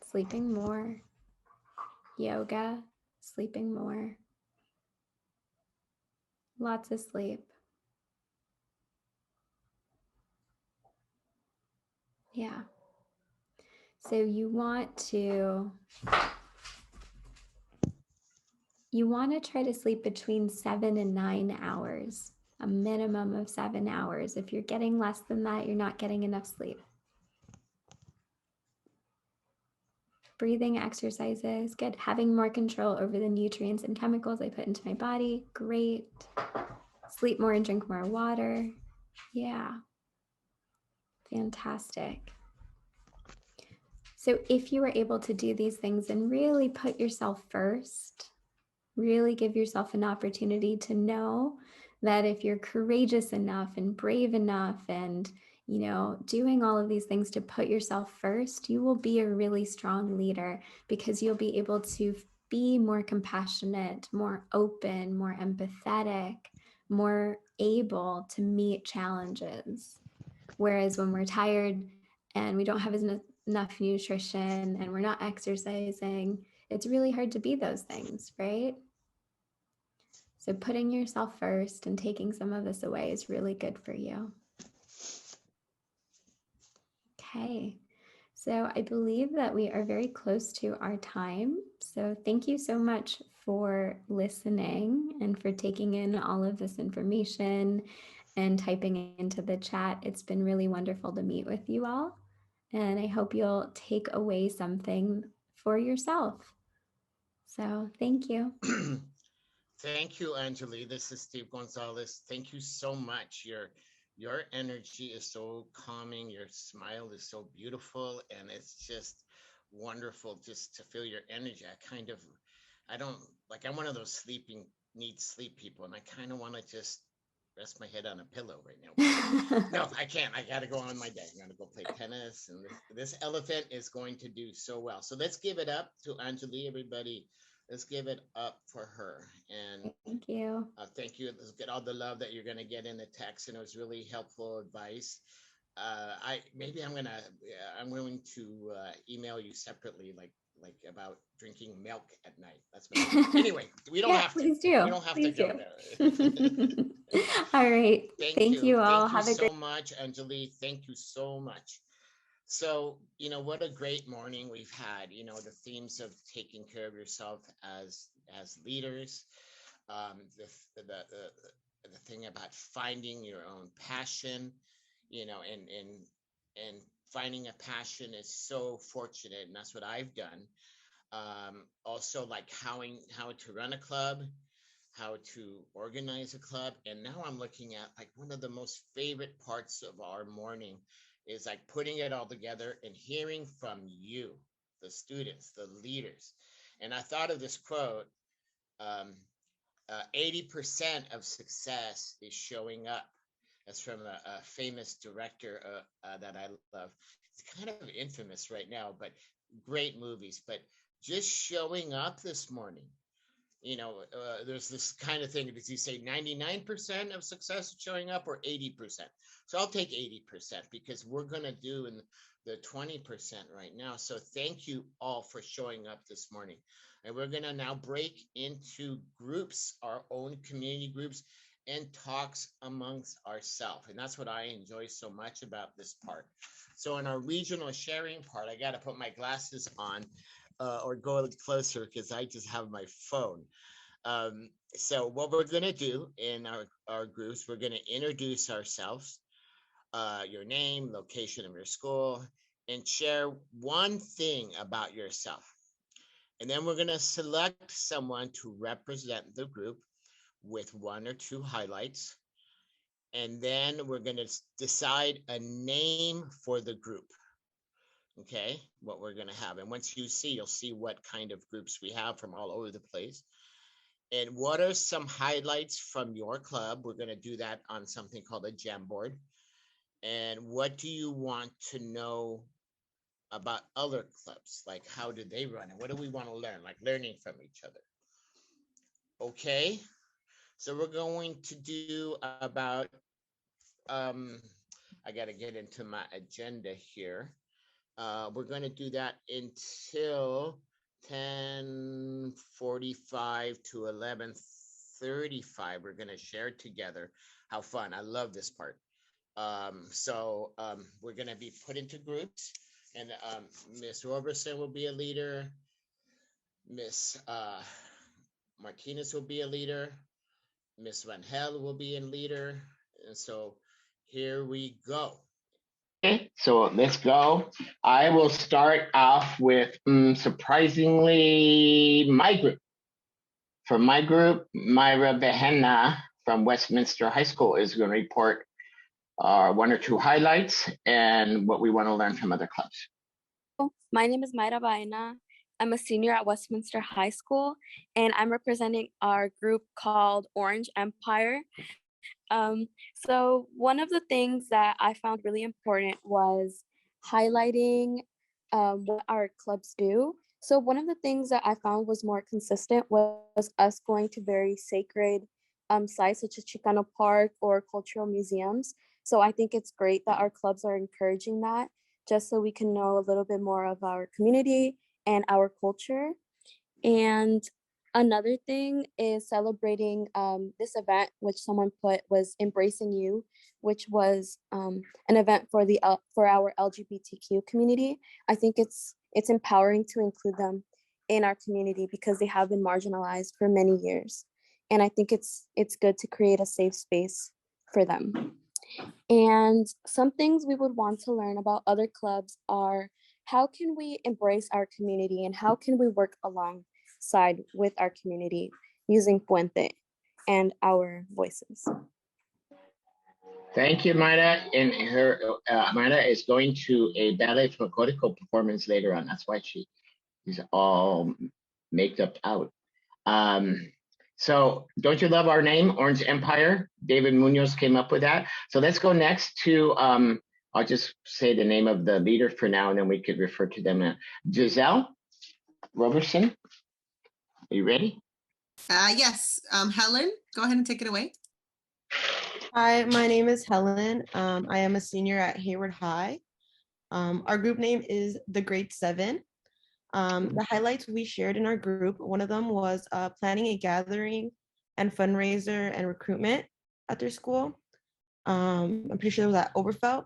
sleeping more. Yoga, sleeping more. Lots of sleep. Yeah. So you want to try to sleep between 7 and 9 hours, a minimum of 7 hours. If you're getting less than that, you're not getting enough sleep. Breathing exercises, good. Having more control over the nutrients and chemicals I put into my body, great. Sleep more and drink more water. Yeah. Fantastic. So if you were able to do these things and really put yourself first, really give yourself an opportunity to know that if you're courageous enough and brave enough and, you know, doing all of these things to put yourself first, you will be a really strong leader because you'll be able to be more compassionate, more open, more empathetic, more able to meet challenges. Whereas when we're tired and we don't have enough nutrition and we're not exercising, it's really hard to be those things, right? So putting yourself first and taking some of this away is really good for you. Okay, so I believe that we are very close to our time. So thank you so much for listening and for taking in all of this information and typing into the chat. It's been really wonderful to meet with you all. And I hope you'll take away something for yourself. So thank you. Thank you, Anjali. This is Steve Gonzalez. Thank you so much. Your energy is so calming. Your smile is so beautiful, and it's just wonderful just to feel your energy. I'm one of those need sleep people, and I kind of want to just rest my head on a pillow right now. No, I can't. I got to go on my day. I'm going to go play tennis, and this elephant is going to do so well. So let's give it up to Anjali, everybody. Let's give it up for her. And Thank you. thank you. Let's get all the love that you're going to get in the text, and it was really helpful advice. I'm willing to email you separately, like about drinking milk at night. That's what anyway, we don't have to. Please do. We don't have Please to go do. there. All right. Thank you all. Thank you Have a so great much, Anjali. Thank you so much. So, what a great morning we've had. The themes of taking care of yourself as leaders, the thing about finding your own passion, and finding a passion is so fortunate, and that's what I've done. Also, like how to run a club, how to organize a club, and now I'm looking at like one of the most favorite parts of our morning is like putting it all together and hearing from you, the students, the leaders. And I thought of this quote, 80% of success is showing up. That's from a famous director that I love. It's kind of infamous right now, but great movies. But just showing up this morning, there's this kind of thing. Does he say 99% of success showing up or 80%? So I'll take 80% because we're going to do in the 20% right now. So thank you all for showing up this morning. And we're going to now break into groups, our own community groups, and talks amongst ourselves. And that's what I enjoy so much about this part. So in our regional sharing part, I got to put my glasses on or go a little closer because I just have my phone. So what we're going to do in our groups, we're going to introduce ourselves, your name, location of your school, and share one thing about yourself. And then we're going to select someone to represent the group with one or two highlights. And then we're going to decide a name for the group. Okay, what we're going to have. And once you'll see what kind of groups we have from all over the place. And what are some highlights from your club? We're going to do that on something called a Jamboard. And what do you want to know about other clubs? Like, how do they run? And what do we want to learn? Like learning from each other. Okay, so we're going to do about, I got to get into my agenda here. We're going to do that until 10:45 to 11:35. We're going to share together. How fun. I love this part. We're going to be put into groups, and Miss Roberson will be a leader. Miss Martinez will be a leader. Miss Van Hel will be a leader. And so here we go. Okay, so let's go. I will start off with surprisingly my group. For my group, Myra Behenna from Westminster High School is going to report one or two highlights and what we want to learn from other clubs. My name is Mayra Baena. I'm a senior at Westminster High School, and I'm representing our group called Orange Empire. So one of the things that I found really important was highlighting what our clubs do. So one of the things that I found was more consistent was us going to very sacred sites such as Chicano Park or cultural museums. So I think it's great that our clubs are encouraging that, just so we can know a little bit more of our community and our culture. And another thing is celebrating this event, which someone put was Embracing You, which was an event for our LGBTQ community. I think it's empowering to include them in our community because they have been marginalized for many years. And I think it's good to create a safe space for them. And some things we would want to learn about other clubs are how can we embrace our community and how can we work alongside with our community using Puente and our voices. Thank you, Mayra. And Mayra is going to a ballet folklorico performance later on. That's why she's all maked up out. So don't you love our name, Orange Empire? David Munoz came up with that. So let's go next to, I'll just say the name of the leader for now, and then we could refer to them. Giselle Robertson, are you ready? Yes, Helen, go ahead and take it away. Hi, my name is Helen. I am a senior at Hayward High. Our group name is the Grade 7. The highlights we shared in our group, one of them was planning a gathering and fundraiser and recruitment at their school. I'm pretty sure it was at Oberfeld.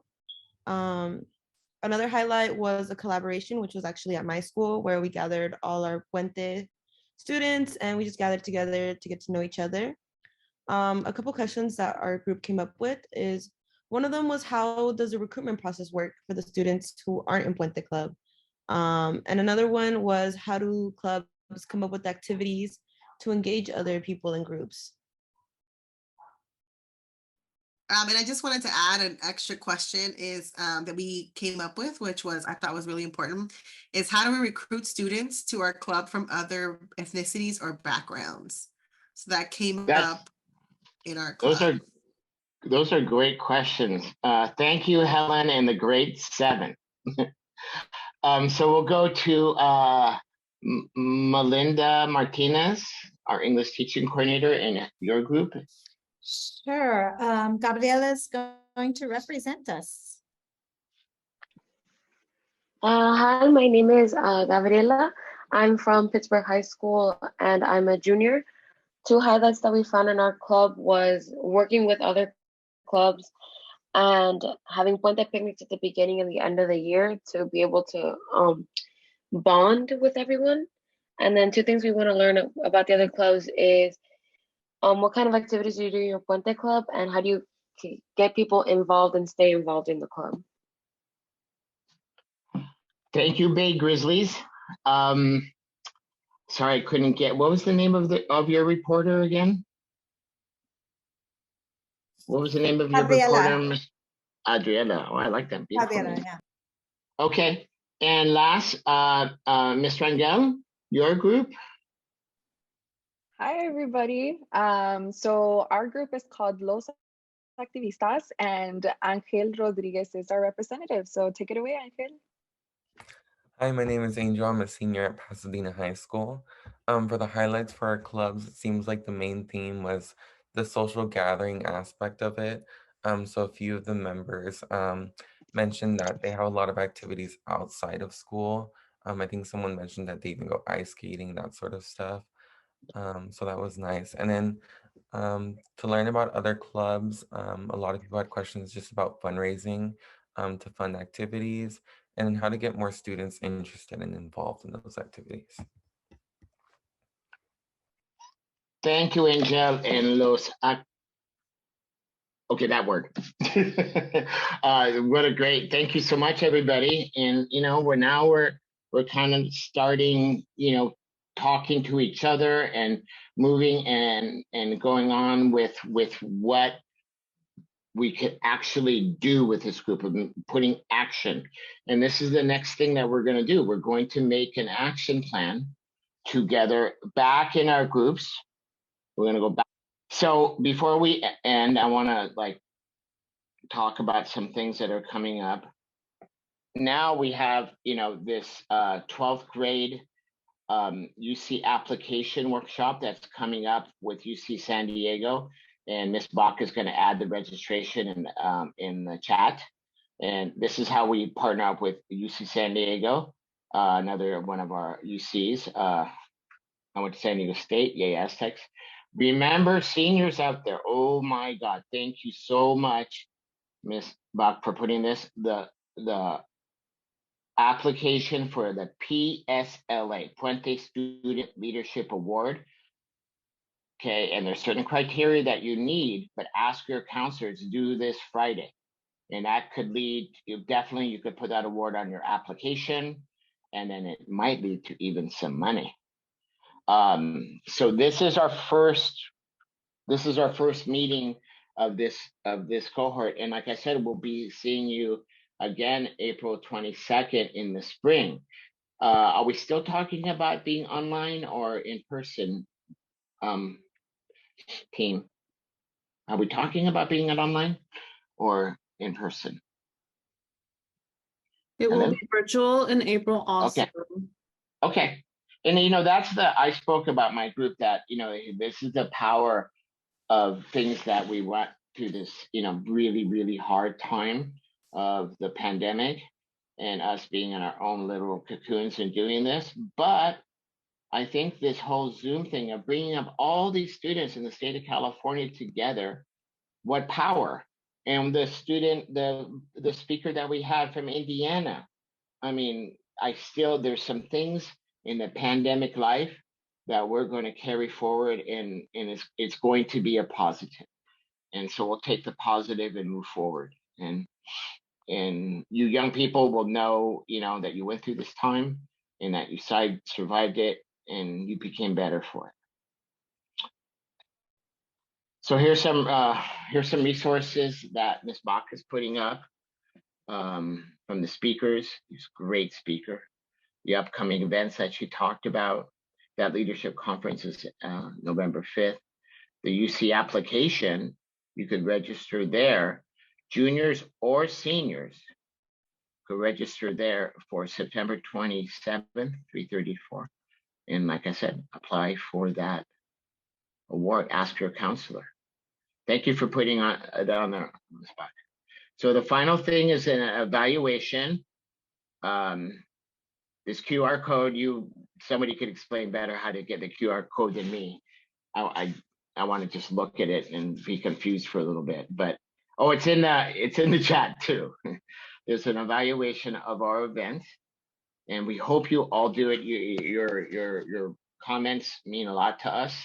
Another highlight was a collaboration, which was actually at my school, where we gathered all our Puente students and we just gathered together to get to know each other. A couple questions that our group came up with is, one of them was, how does the recruitment process work for the students who aren't in Puente Club? And another one was, how do clubs come up with activities to engage other people in groups? And I just wanted to add an extra question is that we came up with, which was I thought was really important, is how do we recruit students to our club from other ethnicities or backgrounds? So that came up in our club. Those are great questions. Thank you, Helen, and the Grade 7. So we'll go to Melinda Martinez, our English teaching coordinator in your group. Sure. Gabriela is going to represent us. Hi, my name is Gabriela. I'm from Pittsburgh High School and I'm a junior. Two highlights that we found in our club was working with other clubs and having Puente picnics at the beginning and the end of the year to be able to bond with everyone. And then two things we want to learn about the other clubs is what kind of activities do you do in your Puente club and how do you get people involved and stay involved in the club? Thank you, Bay Grizzlies. Sorry, I couldn't get, what was the name of your reporter again? What was the name of your reporter? Adriana. Oh, I like that. Beautiful Gabriela, name. yeah. Okay. And last, Ms. Rangel, your group? Hi, everybody. So our group is called Los Activistas, and Angel Rodriguez is our representative. So take it away, Angel. Hi, my name is Angel. I'm a senior at Pasadena High School. For the highlights for our clubs, it seems like the main theme was the social gathering aspect of it. So a few of the members mentioned that they have a lot of activities outside of school. I think someone mentioned that they even go ice skating, that sort of stuff. So that was nice. And then to learn about other clubs, a lot of people had questions just about fundraising to fund activities and how to get more students interested and involved in those activities. Thank you, Angel and okay, that worked. What a great, thank you so much, everybody. And we're kind of starting, talking to each other and moving and going on with what we could actually do with this group of putting action. And this is the next thing that we're going to do. We're going to make an action plan together back in our groups. We're going to go back. So before we end, I want to talk about some things that are coming up. Now we have, this 12th grade UC application workshop that's coming up with UC San Diego. And Ms. Bach is going to add the registration in the chat. And this is how we partner up with UC San Diego, another one of our UCs. I went to San Diego State, yay Aztecs. Remember, seniors out there, oh my God, thank you so much, Ms. Bach, for putting this, the application for the PSLA, Puente Student Leadership Award. Okay, and there's certain criteria that you need, but ask your counselors to do this Friday. And that could lead, you could put that award on your application, and then it might lead to even some money. So this is our first meeting of this cohort. And like I said, we'll be seeing you again April 22nd in the spring. Are we still talking about being online or in person, team? Are we talking about being an online or in person? It will be virtual in April also. Okay. And I spoke about my group that, this is the power of things that we went through this, really, really hard time of the pandemic and us being in our own little cocoons and doing this. But I think this whole Zoom thing of bringing up all these students in the state of California together, what power. And the speaker that we had from Indiana, I mean, there's some things in the pandemic life that we're going to carry forward, and it's going to be a positive. And so we'll take the positive and move forward. And you young people will know, that you went through this time and that you survived it and you became better for it. So here's some resources that Ms. Bach is putting up from the speakers. He's a great speaker. The upcoming events that she talked about. That leadership conference is November 5th. The UC application, you could register there. Juniors or seniors could register there for September 27th, 3:34. And like I said, apply for that award. Ask your counselor. Thank you for putting that on the spot. So the final thing is an evaluation. This QR code, somebody could explain better how to get the QR code than me. I want to just look at it and be confused for a little bit, but it's in the chat too. There's an evaluation of our event, and we hope you all do it. Your comments mean a lot to us,